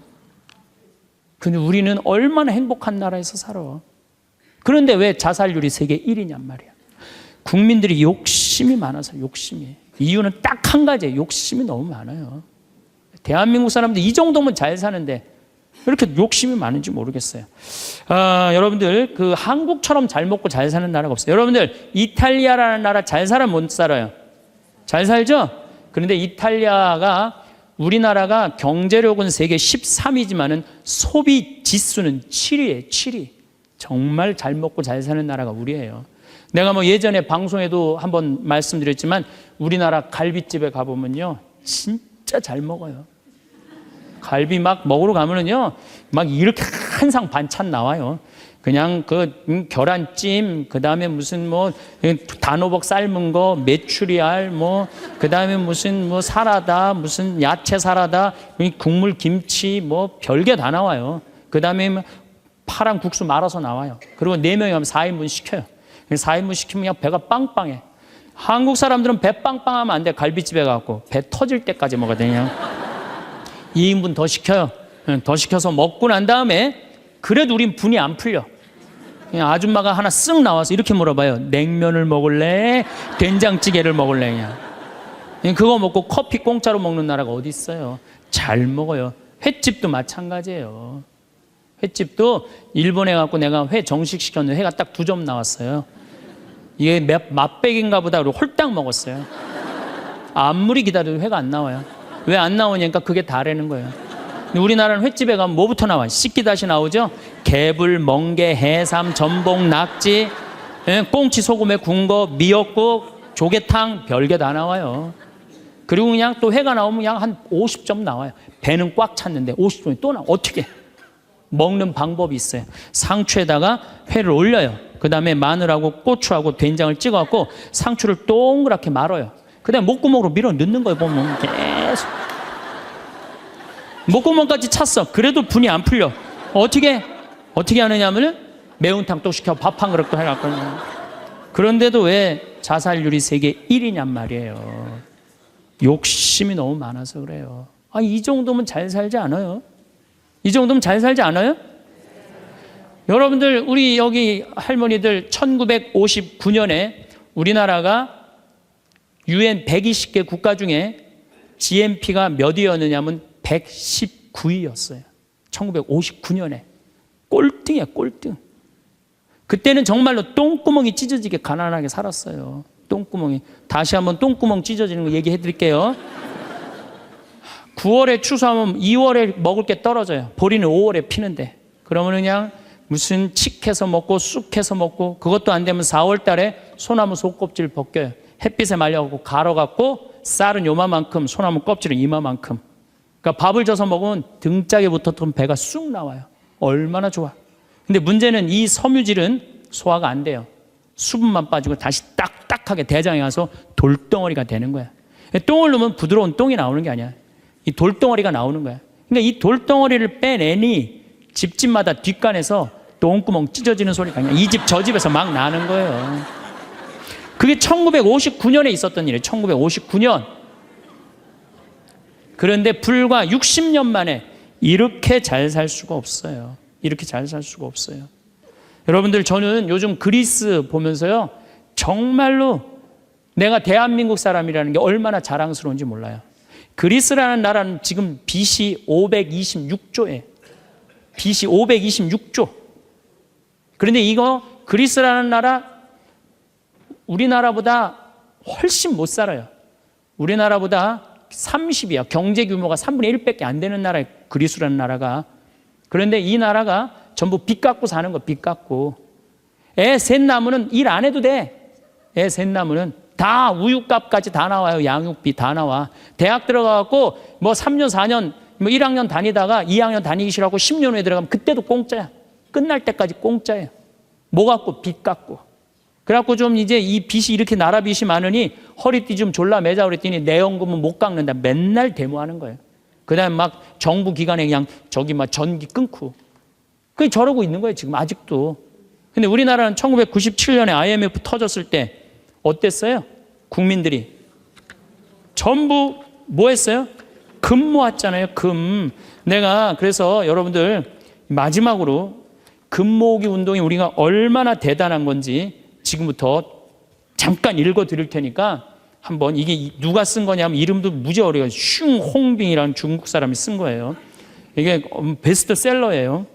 Speaker 1: 근데 우리는 얼마나 행복한 나라에서 살아. 그런데 왜 자살률이 세계 1위냔 말이야. 국민들이 욕심이 많아서 욕심이. 이유는 딱 한 가지예요. 욕심이 너무 많아요. 대한민국 사람들 이 정도면 잘 사는데 왜 이렇게 욕심이 많은지 모르겠어요. 여러분들 그 한국처럼 잘 먹고 잘 사는 나라가 없어요. 여러분들 이탈리아라는 나라 잘 살아 못 살아요? 잘 살죠? 그런데 이탈리아가 우리나라가 경제력은 세계 13위지만은 소비 지수는 7위예요. 7위. 정말 잘 먹고 잘 사는 나라가 우리예요. 내가 뭐 예전에 방송에도 한번 말씀드렸지만 우리나라 갈비집에 가보면요, 진짜 잘 먹어요. 갈비 막 먹으러 가면은요, 막 이렇게 한 상 반찬 나와요. 그냥 계란찜, 그 다음에 무슨 뭐 단호박 삶은 거, 메추리알, 뭐 그 다음에 무슨 뭐 사라다, 무슨 야채 사라다, 국물 김치, 뭐 별게 다 나와요. 그 다음에 파랑 국수 말아서 나와요. 그리고 4명이 가면 4인분 시켜요. 4인분 시키면 그냥 배가 빵빵해. 한국 사람들은 배 빵빵하면 안 돼. 갈비집에 가고 배 터질 때까지 먹어야 되냐. 2인분 더 시켜요. 더 시켜서 먹고 난 다음에 그래도 우린 분이 안 풀려. 그냥 아줌마가 하나 쓱 나와서 이렇게 물어봐요. 냉면을 먹을래? 된장찌개를 먹을래? 그냥 그거 먹고 커피 공짜로 먹는 나라가 어디 있어요? 잘 먹어요. 횟집도 마찬가지예요. 횟집도 일본에 갖고 내가 회 정식 시켰는데 회가 딱 2점 나왔어요. 이게 맛백인가 보다 그러고 홀딱 먹었어요. 아무리 기다려도 회가 안 나와요. 왜 안 나오냐니까 그게 다라는 거예요. 근데 우리나라는 횟집에 가면 뭐부터 나와? 씻기다시 나오죠? 개불, 멍게, 해삼, 전복, 낙지, 꽁치 소금에 구운 거, 미역국, 조개탕, 별게 다 나와요. 그리고 그냥 또 회가 나오면 그냥 한 50점 나와요. 배는 꽉 찼는데 50점이 또 나와. 어떻게? 먹는 방법이 있어요. 상추에다가 회를 올려요. 그 다음에 마늘하고 고추하고 된장을 찍어갖고 상추를 동그랗게 말아요. 그 다음에 목구멍으로 밀어 넣는 거예요. 보면 계속 목구멍까지 찼어. 그래도 분이 안 풀려. 어떻게 하느냐면은 매운탕 또 시켜 밥 한 그릇 또 해갖고. 그런데도 왜 자살률이 세계 1위냔 말이에요. 욕심이 너무 많아서 그래요. 이 정도면 잘 살지 않아요? 이 정도면 잘 살지 않아요? 여러분들, 우리 여기 할머니들 1959년에 우리나라가 UN 120개 국가 중에 GNP가 몇 위였느냐면 119위였어요. 1959년에. 꼴등이야, 꼴등. 그때는 정말로 똥구멍이 찢어지게 가난하게 살았어요. 똥구멍이. 다시 한번 똥구멍 찢어지는 거 얘기해 드릴게요. 9월에 추수하면 2월에 먹을 게 떨어져요. 보리는 5월에 피는데. 그러면 그냥 무슨 칡해서 먹고 쑥해서 먹고, 그것도 안 되면 4월 달에 소나무 속껍질 벗겨요. 햇빛에 말려갖고 갈아갖고 쌀은 요만큼, 소나무 껍질은 이만큼. 그러니까 밥을 져서 먹으면 등짝에 붙었던 배가 쑥 나와요. 얼마나 좋아. 근데 문제는 이 섬유질은 소화가 안 돼요. 수분만 빠지고 다시 딱딱하게 대장에 가서 돌덩어리가 되는 거야. 똥을 넣으면 부드러운 똥이 나오는 게 아니야. 이 돌덩어리가 나오는 거야. 그러니까 이 돌덩어리를 빼내니 집집마다 뒷간에서 똥구멍 찢어지는 소리가 그냥 이 집 저 집에서 막 나는 거예요. 그게 1959년에 있었던 일이에요. 1959년. 그런데 불과 60년 만에 이렇게 잘 살 수가 없어요. 이렇게 잘 살 수가 없어요. 여러분들, 저는 요즘 그리스 보면서요, 정말로 내가 대한민국 사람이라는 게 얼마나 자랑스러운지 몰라요. 그리스라는 나라는 지금 BC 526조에 BC 526조. 그런데 이거 그리스라는 나라 우리나라보다 훨씬 못 살아요. 우리나라보다 30이야. 경제 규모가 3분의 1밖에 안 되는 나라예요. 그리스라는 나라가. 그런데 이 나라가 전부 빚 갖고 사는 거, 빚 갖고. 애 셋 낳으면 일 안 해도 돼. 애 셋 낳으면 다 우유값까지 다 나와요. 양육비 다 나와. 대학 들어가갖고 뭐 3년, 4년, 뭐 1학년 다니다가 2학년 다니기 싫어하고 10년 후에 들어가면 그때도 공짜야. 끝날 때까지 공짜예요. 뭐 갖고? 빚 갖고. 그래갖고 좀 이제 이 빚이 이렇게 나라 빚이 많으니 허리띠 좀 졸라 매자 그랬더니 내 연금은 못 깎는다. 맨날 데모하는 거예요. 그 다음에 막 정부 기관에 그냥 저기 막 전기 끊고. 그게 저러고 있는 거예요. 지금 아직도. 근데 우리나라는 1997년에 IMF 터졌을 때 어땠어요? 국민들이 전부 뭐 했어요? 금 모았잖아요. 금. 내가 그래서 여러분들 마지막으로 금 모으기 운동이 우리가 얼마나 대단한 건지 지금부터 잠깐 읽어 드릴 테니까 한번, 이게 누가 쓴 거냐면 이름도 무지 어려워요. 슝홍빙이라는 중국 사람이 쓴 거예요. 이게 베스트셀러예요.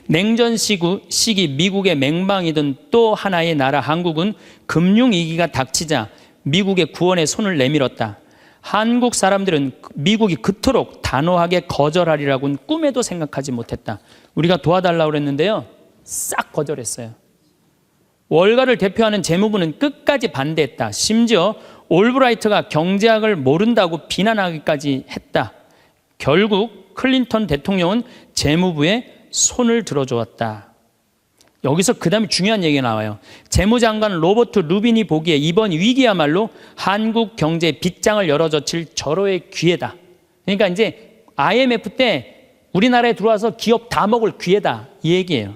Speaker 1: 냉전 시기 미국의 맹방이던 또 하나의 나라 한국은 금융위기가 닥치자 미국의 구원에 손을 내밀었다. 한국 사람들은 미국이 그토록 단호하게 거절하리라고는 꿈에도 생각하지 못했다. 우리가 도와달라고 그랬는데요, 싹 거절했어요. 월가를 대표하는 재무부는 끝까지 반대했다. 심지어 올브라이트가 경제학을 모른다고 비난하기까지 했다. 결국 클린턴 대통령은 재무부에 손을 들어주었다. 여기서 그 다음에 중요한 얘기가 나와요. 재무장관 로버트 루빈이 보기에 이번 위기야말로 한국 경제의 빗장을 열어젖힐 절호의 기회다. 그러니까 이제 IMF 때 우리나라에 들어와서 기업 다 먹을 기회다, 이 얘기예요.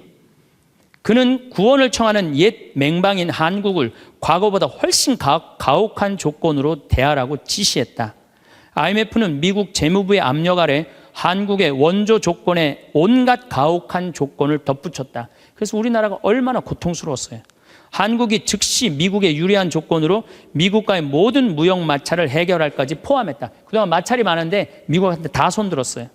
Speaker 1: 그는 구원을 청하는 옛 맹방인 한국을 과거보다 훨씬 가혹한 조건으로 대하라고 지시했다. IMF는 미국 재무부의 압력 아래 한국의 원조 조건에 온갖 가혹한 조건을 덧붙였다. 그래서 우리나라가 얼마나 고통스러웠어요. 한국이 즉시 미국의 유리한 조건으로 미국과의 모든 무역 마찰을 해결할까지 포함했다. 그동안 마찰이 많은데 미국한테 다 손들었어요.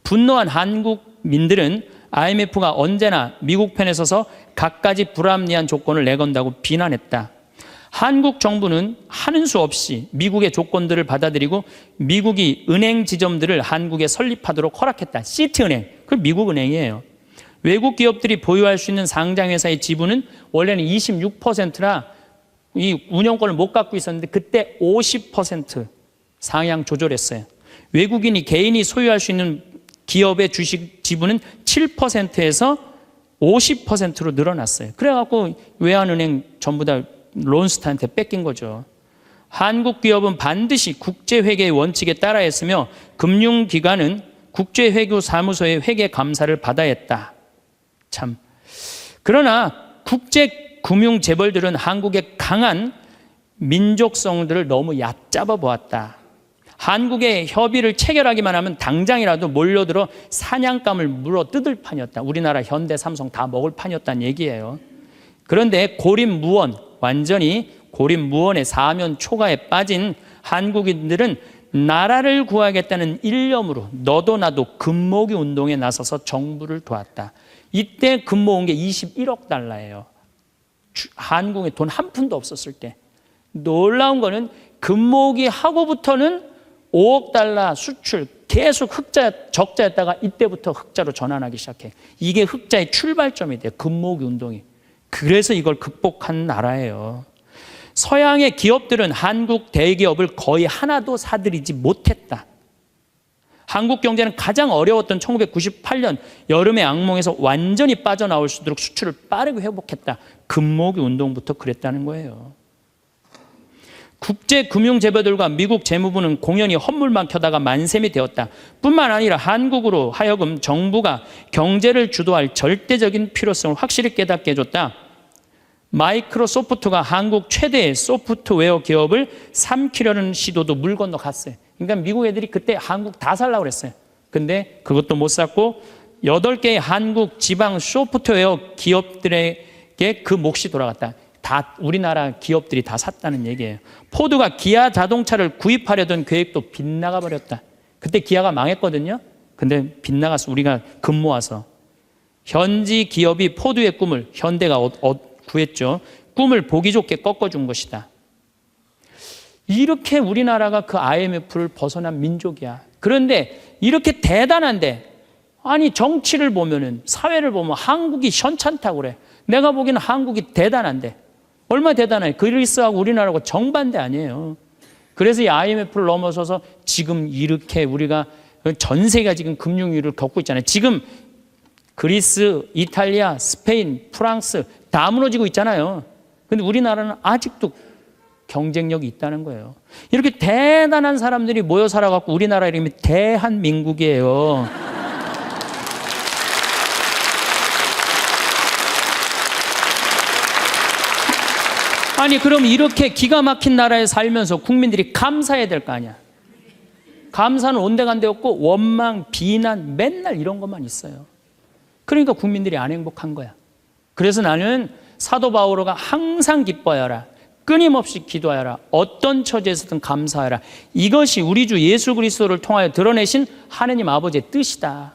Speaker 1: 분노한 한국민들은 IMF가 언제나 미국 편에 서서 갖가지 불합리한 조건을 내건다고 비난했다. 한국 정부는 하는 수 없이 미국의 조건들을 받아들이고 미국이 은행 지점들을 한국에 설립하도록 허락했다. 시티은행, 그 미국 은행이에요. 외국 기업들이 보유할 수 있는 상장회사의 지분은 원래는 26%나 이 운영권을 못 갖고 있었는데 그때 50% 상향 조절했어요. 외국인이 개인이 소유할 수 있는 기업의 주식 지분은 7%에서 50%로 늘어났어요. 그래갖고 외환은행 전부 다 론스타한테 뺏긴 거죠. 한국 기업은 반드시 국제회계의 원칙에 따라 했으며 금융기관은 국제회계사무소의 회계 감사를 받아야 했다. 참. 그러나 국제금융재벌들은 한국의 강한 민족성들을 너무 얕잡아 보았다. 한국의 협의를 체결하기만 하면 당장이라도 몰려들어 사냥감을 물어 뜯을 판이었다. 우리나라 현대, 삼성 다 먹을 판이었다는 얘기예요. 그런데 고립무원, 완전히 고립무원의 사면 초가에 빠진 한국인들은 나라를 구하겠다는 일념으로 너도 나도 금모기 운동에 나서서 정부를 도왔다. 이때 금모은 게 21억 달러예요. 한국에 돈 한 푼도 없었을 때. 놀라운 거는 금모기 하고부터는 5억 달러 수출 계속 적자였다가 이때부터 흑자로 전환하기 시작해. 이게 흑자의 출발점이 돼요. 금모기 운동이. 그래서 이걸 극복한 나라예요. 서양의 기업들은 한국 대기업을 거의 하나도 사들이지 못했다. 한국 경제는 가장 어려웠던 1998년 여름의 악몽에서 완전히 빠져나올 수 있도록 수출을 빠르게 회복했다. 금모기 운동부터 그랬다는 거예요. 국제금융재벌들과 미국 재무부는 공연히 헛물만 켜다가 만셈이 되었다. 뿐만 아니라 한국으로 하여금 정부가 경제를 주도할 절대적인 필요성을 확실히 깨닫게 해줬다. 마이크로소프트가 한국 최대의 소프트웨어 기업을 삼키려는 시도도 물 건너 갔어요. 그러니까 미국 애들이 그때 한국 다 살라고 그랬어요. 근데 그것도 못 샀고 8개의 한국 지방 소프트웨어 기업들에게 그 몫이 돌아갔다. 다 우리나라 기업들이 다 샀다는 얘기예요. 포드가 기아 자동차를 구입하려던 계획도 빗나가 버렸다. 그때 기아가 망했거든요. 근데 빗나가서 우리가 금 모아서 현지 기업이 포드의 꿈을 현대가 구했죠. 꿈을 보기 좋게 꺾어준 것이다. 이렇게 우리나라가 그 IMF를 벗어난 민족이야. 그런데 이렇게 대단한데 아니 정치를 보면은 사회를 보면 한국이 현찮다고 그래. 내가 보기에는 한국이 대단한데 얼마나 대단해. 그리스하고 우리나라하고 정반대 아니에요. 그래서 이 IMF를 넘어서서 지금 이렇게 우리가 전 세계가 지금 금융위기를 겪고 있잖아요. 지금 그리스, 이탈리아, 스페인, 프랑스 다 무너지고 있잖아요. 근데 우리나라는 아직도 경쟁력이 있다는 거예요. 이렇게 대단한 사람들이 모여 살아갖고 우리나라 이름이 대한민국이에요. 아니 그럼 이렇게 기가 막힌 나라에 살면서 국민들이 감사해야 될 거 아니야. 감사는 온데간데 없고 원망, 비난 맨날 이런 것만 있어요. 그러니까 국민들이 안 행복한 거야. 그래서 나는 사도 바오로가 항상 기뻐하여라. 끊임없이 기도하여라. 어떤 처지에서든 감사하여라. 이것이 우리 주 예수 그리스도를 통하여 드러내신 하느님 아버지의 뜻이다.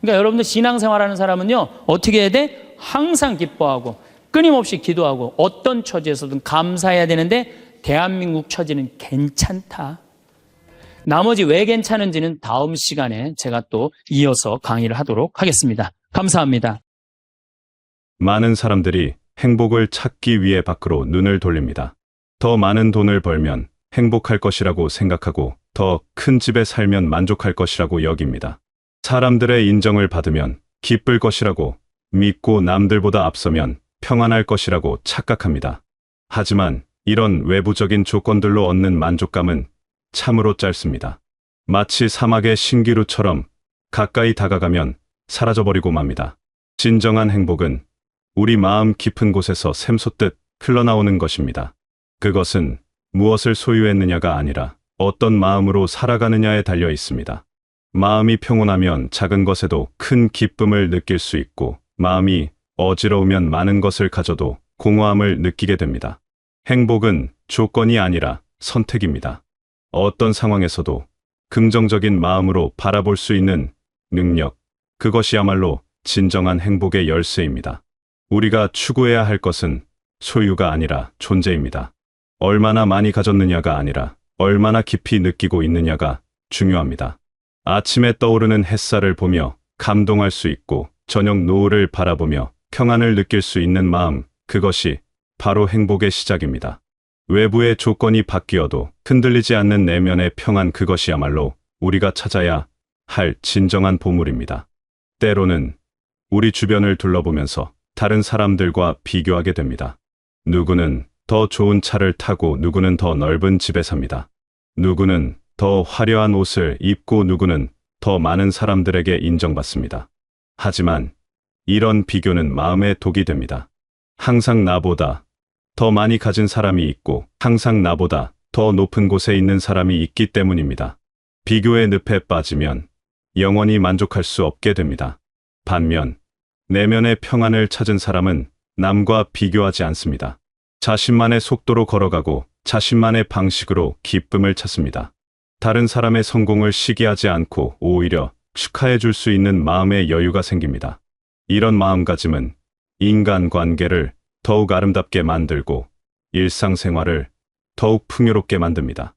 Speaker 1: 그러니까 여러분들 신앙생활하는 사람은요. 어떻게 해야 돼? 항상 기뻐하고 끊임없이 기도하고 어떤 처지에서든 감사해야 되는데 대한민국 처지는 괜찮다. 나머지 왜 괜찮은지는 다음 시간에 제가 또 이어서 강의를 하도록 하겠습니다. 감사합니다.
Speaker 2: 많은 사람들이 행복을 찾기 위해 밖으로 눈을 돌립니다. 더 많은 돈을 벌면 행복할 것이라고 생각하고 더 큰 집에 살면 만족할 것이라고 여깁니다. 사람들의 인정을 받으면 기쁠 것이라고 믿고 남들보다 앞서면 평안할 것이라고 착각합니다. 하지만 이런 외부적인 조건들로 얻는 만족감은 참으로 짧습니다. 마치 사막의 신기루처럼 가까이 다가가면 사라져버리고 맙니다. 진정한 행복은 우리 마음 깊은 곳에서 샘솟듯 흘러나오는 것입니다. 그것은 무엇을 소유했느냐가 아니라 어떤 마음으로 살아가느냐에 달려 있습니다. 마음이 평온하면 작은 것에도 큰 기쁨을 느낄 수 있고, 마음이 어지러우면 많은 것을 가져도 공허함을 느끼게 됩니다. 행복은 조건이 아니라 선택입니다. 어떤 상황에서도 긍정적인 마음으로 바라볼 수 있는 능력, 그것이야말로 진정한 행복의 열쇠입니다. 우리가 추구해야 할 것은 소유가 아니라 존재입니다. 얼마나 많이 가졌느냐가 아니라 얼마나 깊이 느끼고 있느냐가 중요합니다. 아침에 떠오르는 햇살을 보며 감동할 수 있고, 저녁 노을을 바라보며 평안을 느낄 수 있는 마음, 그것이 바로 행복의 시작입니다. 외부의 조건이 바뀌어도 흔들리지 않는 내면의 평안, 그것이야말로 우리가 찾아야 할 진정한 보물입니다. 때로는 우리 주변을 둘러보면서 다른 사람들과 비교하게 됩니다. 누구는 더 좋은 차를 타고 누구는 더 넓은 집에 삽니다. 누구는 더 화려한 옷을 입고 누구는 더 많은 사람들에게 인정받습니다. 하지만 이런 비교는 마음의 독이 됩니다. 항상 나보다 더 많이 가진 사람이 있고 항상 나보다 더 높은 곳에 있는 사람이 있기 때문입니다. 비교의 늪에 빠지면 영원히 만족할 수 없게 됩니다. 반면 내면의 평안을 찾은 사람은 남과 비교하지 않습니다. 자신만의 속도로 걸어가고 자신만의 방식으로 기쁨을 찾습니다. 다른 사람의 성공을 시기하지 않고 오히려 축하해 줄 수 있는 마음의 여유가 생깁니다. 이런 마음가짐은 인간관계를 더욱 아름답게 만들고 일상생활을 더욱 풍요롭게 만듭니다.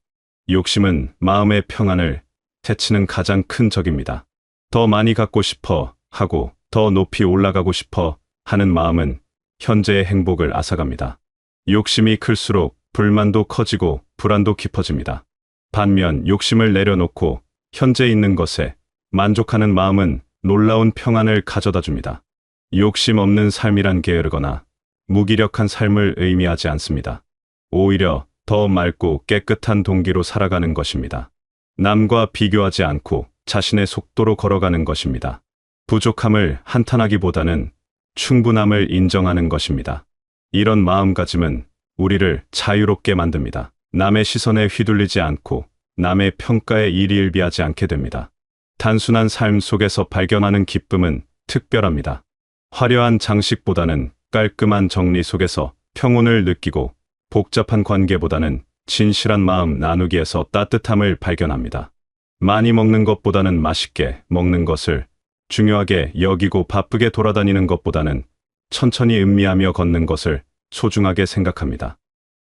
Speaker 2: 욕심은 마음의 평안을 해치는 가장 큰 적입니다. 더 많이 갖고 싶어 하고 더 높이 올라가고 싶어 하는 마음은 현재의 행복을 앗아갑니다. 욕심이 클수록 불만도 커지고 불안도 깊어집니다. 반면 욕심을 내려놓고 현재 있는 것에 만족하는 마음은 놀라운 평안을 가져다 줍니다. 욕심 없는 삶이란 게으르거나 무기력한 삶을 의미하지 않습니다. 오히려 더 맑고 깨끗한 동기로 살아가는 것입니다. 남과 비교하지 않고 자신의 속도로 걸어가는 것입니다. 부족함을 한탄하기보다는 충분함을 인정하는 것입니다. 이런 마음가짐은 우리를 자유롭게 만듭니다. 남의 시선에 휘둘리지 않고 남의 평가에 일희일비하지 않게 됩니다. 단순한 삶 속에서 발견하는 기쁨은 특별합니다. 화려한 장식보다는 깔끔한 정리 속에서 평온을 느끼고 복잡한 관계보다는 진실한 마음 나누기에서 따뜻함을 발견합니다. 많이 먹는 것보다는 맛있게 먹는 것을 중요하게 여기고 바쁘게 돌아다니는 것보다는 천천히 음미하며 걷는 것을 소중하게 생각합니다.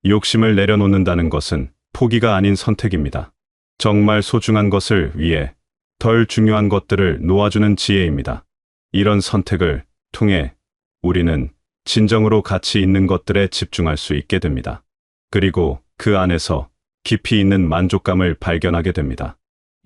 Speaker 2: 욕심을 내려놓는다는 것은 포기가 아닌 선택입니다. 정말 소중한 것을 위해 덜 중요한 것들을 놓아주는 지혜입니다. 이런 선택을 통해 우리는 진정으로 가치 있는 것들에 집중할 수 있게 됩니다. 그리고 그 안에서 깊이 있는 만족감을 발견하게 됩니다.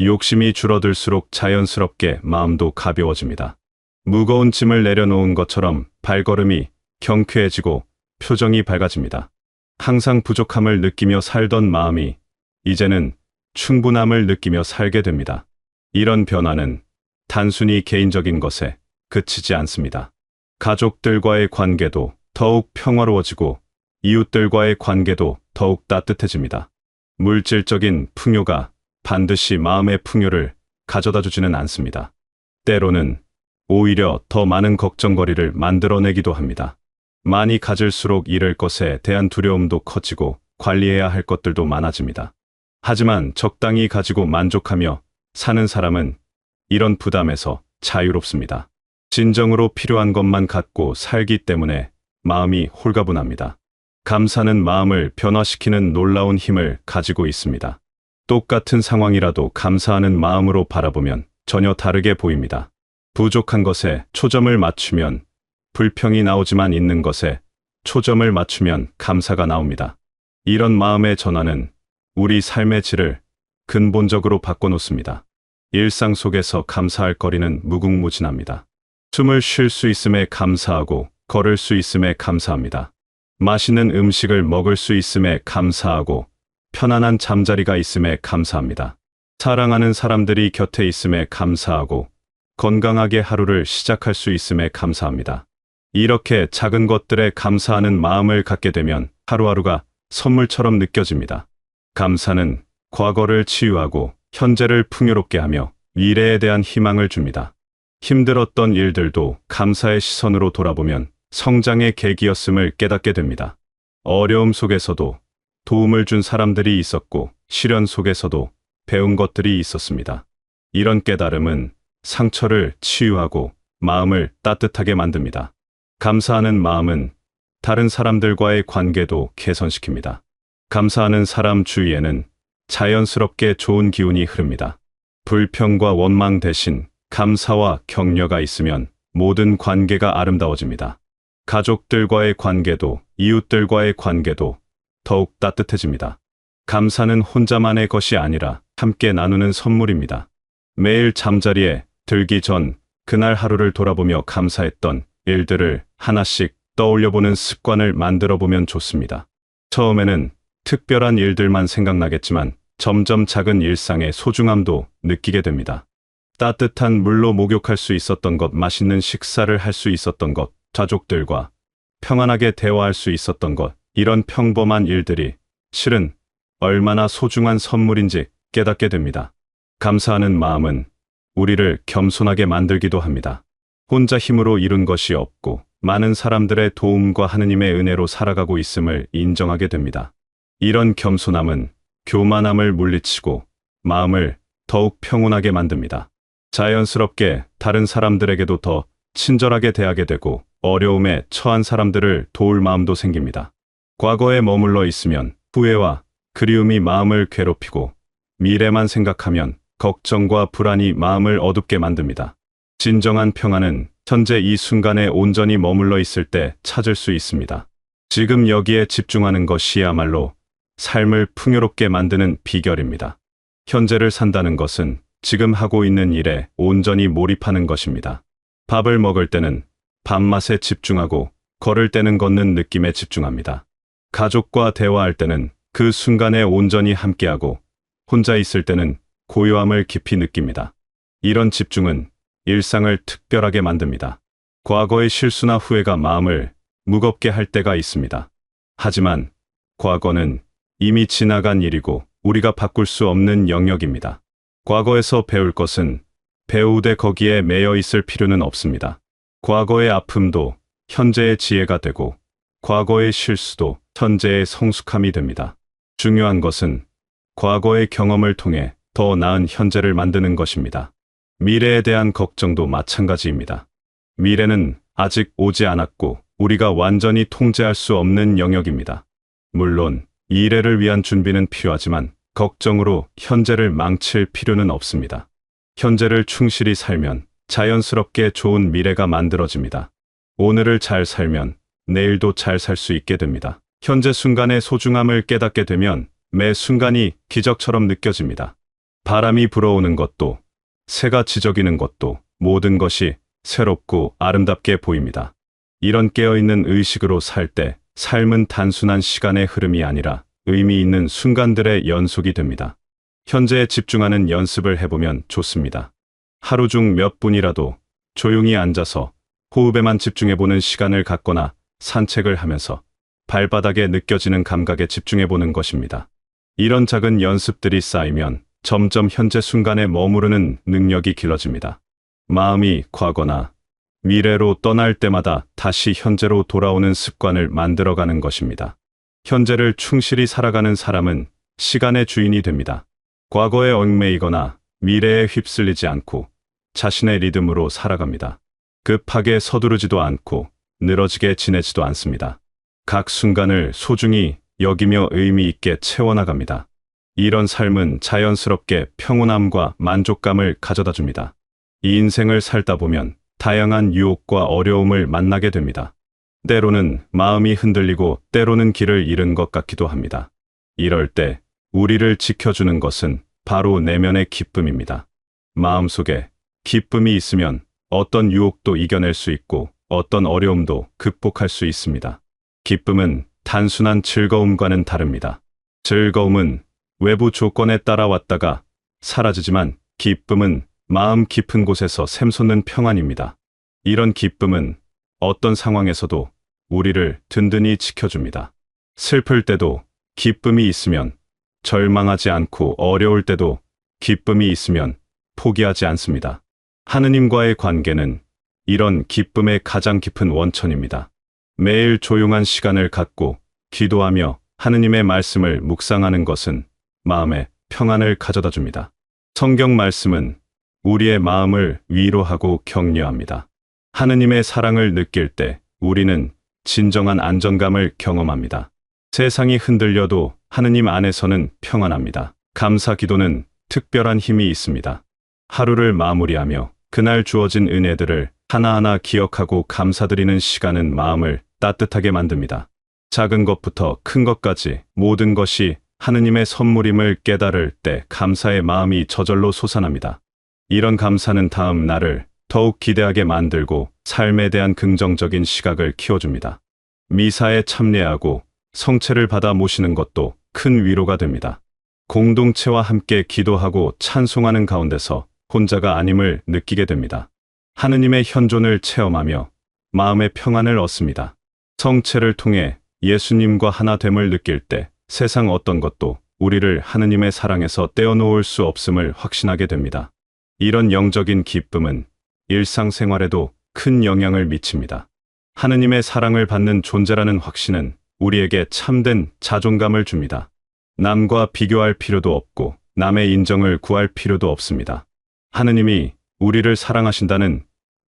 Speaker 2: 욕심이 줄어들수록 자연스럽게 마음도 가벼워집니다. 무거운 짐을 내려놓은 것처럼 발걸음이 경쾌해지고 표정이 밝아집니다. 항상 부족함을 느끼며 살던 마음이 이제는 충분함을 느끼며 살게 됩니다. 이런 변화는 단순히 개인적인 것에 그치지 않습니다. 가족들과의 관계도 더욱 평화로워지고 이웃들과의 관계도 더욱 따뜻해집니다. 물질적인 풍요가 반드시 마음의 풍요를 가져다 주지는 않습니다. 때로는 오히려 더 많은 걱정거리를 만들어내기도 합니다. 많이 가질수록 잃을 것에 대한 두려움도 커지고 관리해야 할 것들도 많아집니다. 하지만 적당히 가지고 만족하며 사는 사람은 이런 부담에서 자유롭습니다. 진정으로 필요한 것만 갖고 살기 때문에 마음이 홀가분합니다. 감사는 마음을 변화시키는 놀라운 힘을 가지고 있습니다. 똑같은 상황이라도 감사하는 마음으로 바라보면 전혀 다르게 보입니다. 부족한 것에 초점을 맞추면 불평이 나오지만 있는 것에 초점을 맞추면 감사가 나옵니다. 이런 마음의 전환은 우리 삶의 질을 근본적으로 바꿔놓습니다. 일상 속에서 감사할 거리는 무궁무진합니다. 숨을 쉴 수 있음에 감사하고 걸을 수 있음에 감사합니다. 맛있는 음식을 먹을 수 있음에 감사하고 편안한 잠자리가 있음에 감사합니다. 사랑하는 사람들이 곁에 있음에 감사하고 건강하게 하루를 시작할 수 있음에 감사합니다. 이렇게 작은 것들에 감사하는 마음을 갖게 되면 하루하루가 선물처럼 느껴집니다. 감사는 과거를 치유하고 현재를 풍요롭게 하며 미래에 대한 희망을 줍니다. 힘들었던 일들도 감사의 시선으로 돌아보면 성장의 계기였음을 깨닫게 됩니다. 어려움 속에서도 도움을 준 사람들이 있었고 시련 속에서도 배운 것들이 있었습니다. 이런 깨달음은 상처를 치유하고 마음을 따뜻하게 만듭니다. 감사하는 마음은 다른 사람들과의 관계도 개선시킵니다. 감사하는 사람 주위에는 자연스럽게 좋은 기운이 흐릅니다. 불평과 원망 대신 감사와 격려가 있으면 모든 관계가 아름다워집니다. 가족들과의 관계도 이웃들과의 관계도 더욱 따뜻해집니다. 감사는 혼자만의 것이 아니라 함께 나누는 선물입니다. 매일 잠자리에 들기 전 그날 하루를 돌아보며 감사했던 일들을 하나씩 떠올려보는 습관을 만들어보면 좋습니다. 처음에는 특별한 일들만 생각나겠지만 점점 작은 일상의 소중함도 느끼게 됩니다. 따뜻한 물로 목욕할 수 있었던 것, 맛있는 식사를 할 수 있었던 것, 가족들과 평안하게 대화할 수 있었던 것, 이런 평범한 일들이 실은 얼마나 소중한 선물인지 깨닫게 됩니다. 감사하는 마음은 우리를 겸손하게 만들기도 합니다. 혼자 힘으로 이룬 것이 없고 많은 사람들의 도움과 하느님의 은혜로 살아가고 있음을 인정하게 됩니다. 이런 겸손함은 교만함을 물리치고 마음을 더욱 평온하게 만듭니다. 자연스럽게 다른 사람들에게도 더 친절하게 대하게 되고 어려움에 처한 사람들을 도울 마음도 생깁니다. 과거에 머물러 있으면 후회와 그리움이 마음을 괴롭히고 미래만 생각하면 걱정과 불안이 마음을 어둡게 만듭니다. 진정한 평안은 현재 이 순간에 온전히 머물러 있을 때 찾을 수 있습니다. 지금 여기에 집중하는 것이야말로 삶을 풍요롭게 만드는 비결입니다. 현재를 산다는 것은 지금 하고 있는 일에 온전히 몰입하는 것입니다. 밥을 먹을 때는 밥맛에 집중하고 걸을 때는 걷는 느낌에 집중합니다. 가족과 대화할 때는 그 순간에 온전히 함께하고 혼자 있을 때는 고요함을 깊이 느낍니다. 이런 집중은 일상을 특별하게 만듭니다. 과거의 실수나 후회가 마음을 무겁게 할 때가 있습니다. 하지만 과거는 이미 지나간 일이고 우리가 바꿀 수 없는 영역입니다. 과거에서 배울 것은 배우되 거기에 매여 있을 필요는 없습니다. 과거의 아픔도 현재의 지혜가 되고 과거의 실수도 현재의 성숙함이 됩니다. 중요한 것은 과거의 경험을 통해 더 나은 현재를 만드는 것입니다. 미래에 대한 걱정도 마찬가지입니다. 미래는 아직 오지 않았고 우리가 완전히 통제할 수 없는 영역입니다. 물론 미래를 위한 준비는 필요하지만 걱정으로 현재를 망칠 필요는 없습니다. 현재를 충실히 살면 자연스럽게 좋은 미래가 만들어집니다. 오늘을 잘 살면 내일도 잘 살 수 있게 됩니다. 현재 순간의 소중함을 깨닫게 되면 매 순간이 기적처럼 느껴집니다. 바람이 불어오는 것도, 새가 지저귀는 것도 모든 것이 새롭고 아름답게 보입니다. 이런 깨어있는 의식으로 살 때 삶은 단순한 시간의 흐름이 아니라 의미 있는 순간들의 연속이 됩니다. 현재에 집중하는 연습을 해보면 좋습니다. 하루 중 몇 분이라도 조용히 앉아서 호흡에만 집중해보는 시간을 갖거나 산책을 하면서 발바닥에 느껴지는 감각에 집중해보는 것입니다. 이런 작은 연습들이 쌓이면 점점 현재 순간에 머무르는 능력이 길러집니다. 마음이 과거나 미래로 떠날 때마다 다시 현재로 돌아오는 습관을 만들어가는 것입니다. 현재를 충실히 살아가는 사람은 시간의 주인이 됩니다. 과거에 얽매이거나 미래에 휩쓸리지 않고 자신의 리듬으로 살아갑니다. 급하게 서두르지도 않고 늘어지게 지내지도 않습니다. 각 순간을 소중히 여기며 의미 있게 채워나갑니다. 이런 삶은 자연스럽게 평온함과 만족감을 가져다 줍니다. 이 인생을 살다 보면 다양한 유혹과 어려움을 만나게 됩니다. 때로는 마음이 흔들리고 때로는 길을 잃은 것 같기도 합니다. 이럴 때 우리를 지켜주는 것은 바로 내면의 기쁨입니다. 마음속에 기쁨이 있으면 어떤 유혹도 이겨낼 수 있고 어떤 어려움도 극복할 수 있습니다. 기쁨은 단순한 즐거움과는 다릅니다. 즐거움은 외부 조건에 따라왔다가 사라지지만 기쁨은 마음 깊은 곳에서 샘솟는 평안입니다. 이런 기쁨은 어떤 상황에서도 우리를 든든히 지켜줍니다. 슬플 때도 기쁨이 있으면 절망하지 않고 어려울 때도 기쁨이 있으면 포기하지 않습니다. 하느님과의 관계는 이런 기쁨의 가장 깊은 원천입니다. 매일 조용한 시간을 갖고 기도하며 하느님의 말씀을 묵상하는 것은 마음에 평안을 가져다 줍니다. 성경 말씀은 우리의 마음을 위로하고 격려합니다. 하느님의 사랑을 느낄 때 우리는 진정한 안정감을 경험합니다. 세상이 흔들려도 하느님 안에서는 평안합니다. 감사 기도는 특별한 힘이 있습니다. 하루를 마무리하며 그날 주어진 은혜들을 하나하나 기억하고 감사드리는 시간은 마음을 따뜻하게 만듭니다. 작은 것부터 큰 것까지 모든 것이 하느님의 선물임을 깨달을 때 감사의 마음이 저절로 솟아납니다. 이런 감사는 다음 날을 더욱 기대하게 만들고 삶에 대한 긍정적인 시각을 키워줍니다. 미사에 참여하고 성체를 받아 모시는 것도 큰 위로가 됩니다. 공동체와 함께 기도하고 찬송하는 가운데서 혼자가 아님을 느끼게 됩니다. 하느님의 현존을 체험하며 마음의 평안을 얻습니다. 성체를 통해 예수님과 하나됨을 느낄 때 세상 어떤 것도 우리를 하느님의 사랑에서 떼어놓을 수 없음을 확신하게 됩니다. 이런 영적인 기쁨은 일상생활에도 큰 영향을 미칩니다. 하느님의 사랑을 받는 존재라는 확신은 우리에게 참된 자존감을 줍니다. 남과 비교할 필요도 없고 남의 인정을 구할 필요도 없습니다. 하느님이 우리를 사랑하신다는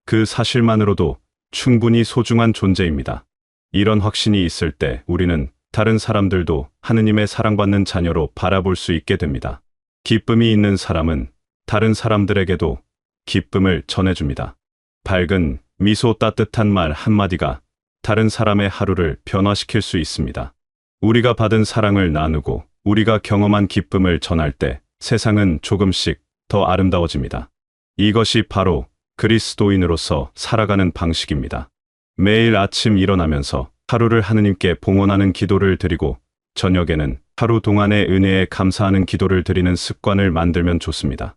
Speaker 2: 그 사실만으로도 충분히 소중한 존재입니다. 이런 확신이 있을 때 우리는 다른 사람들도 하느님의 사랑받는 자녀로 바라볼 수 있게 됩니다. 기쁨이 있는 사람은 다른 사람들에게도 기쁨을 전해줍니다. 밝은 미소 따뜻한 말 한마디가 다른 사람의 하루를 변화시킬 수 있습니다. 우리가 받은 사랑을 나누고 우리가 경험한 기쁨을 전할 때 세상은 조금씩 더 아름다워집니다. 이것이 바로 그리스도인으로서 살아가는 방식입니다. 매일 아침 일어나면서 하루를 하느님께 봉헌하는 기도를 드리고 저녁에는 하루 동안의 은혜에 감사하는 기도를 드리는 습관을 만들면 좋습니다.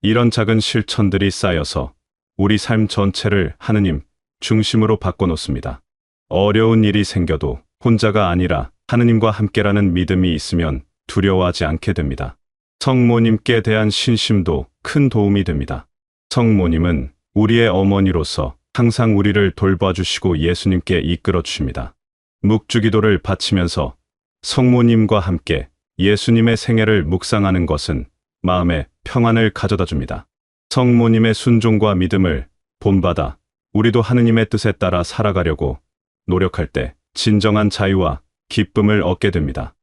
Speaker 2: 이런 작은 실천들이 쌓여서 우리 삶 전체를 하느님 중심으로 바꿔놓습니다. 어려운 일이 생겨도 혼자가 아니라 하느님과 함께라는 믿음이 있으면 두려워하지 않게 됩니다. 성모님께 대한 신심도 큰 도움이 됩니다. 성모님은 우리의 어머니로서 항상 우리를 돌봐주시고 예수님께 이끌어 주십니다. 묵주기도를 바치면서 성모님과 함께 예수님의 생애를 묵상하는 것은 마음에 평안을 가져다 줍니다. 성모님의 순종과 믿음을 본받아 우리도 하느님의 뜻에 따라 살아가려고 노력할 때 진정한 자유와 기쁨을 얻게 됩니다.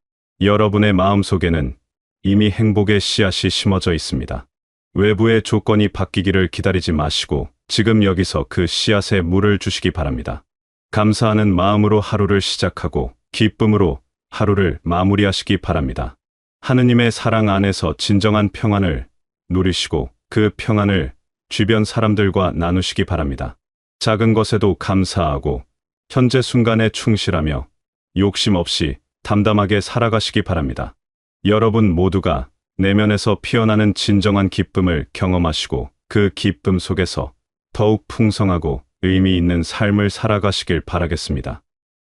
Speaker 2: 여러분의 마음속에는 이미 행복의 씨앗이 심어져 있습니다. 외부의 조건이 바뀌기를 기다리지 마시고 지금 여기서 그 씨앗에 물을 주시기 바랍니다. 감사하는 마음으로 하루를 시작하고 기쁨으로 하루를 마무리하시기 바랍니다. 하느님의 사랑 안에서 진정한 평안을 누리시고 그 평안을 주변 사람들과 나누시기 바랍니다. 작은 것에도 감사하고 현재 순간에 충실하며 욕심 없이 담담하게 살아가시기 바랍니다. 여러분 모두가 내면에서 피어나는 진정한 기쁨을 경험하시고 그 기쁨 속에서 더욱 풍성하고 의미 있는 삶을 살아가시길 바라겠습니다.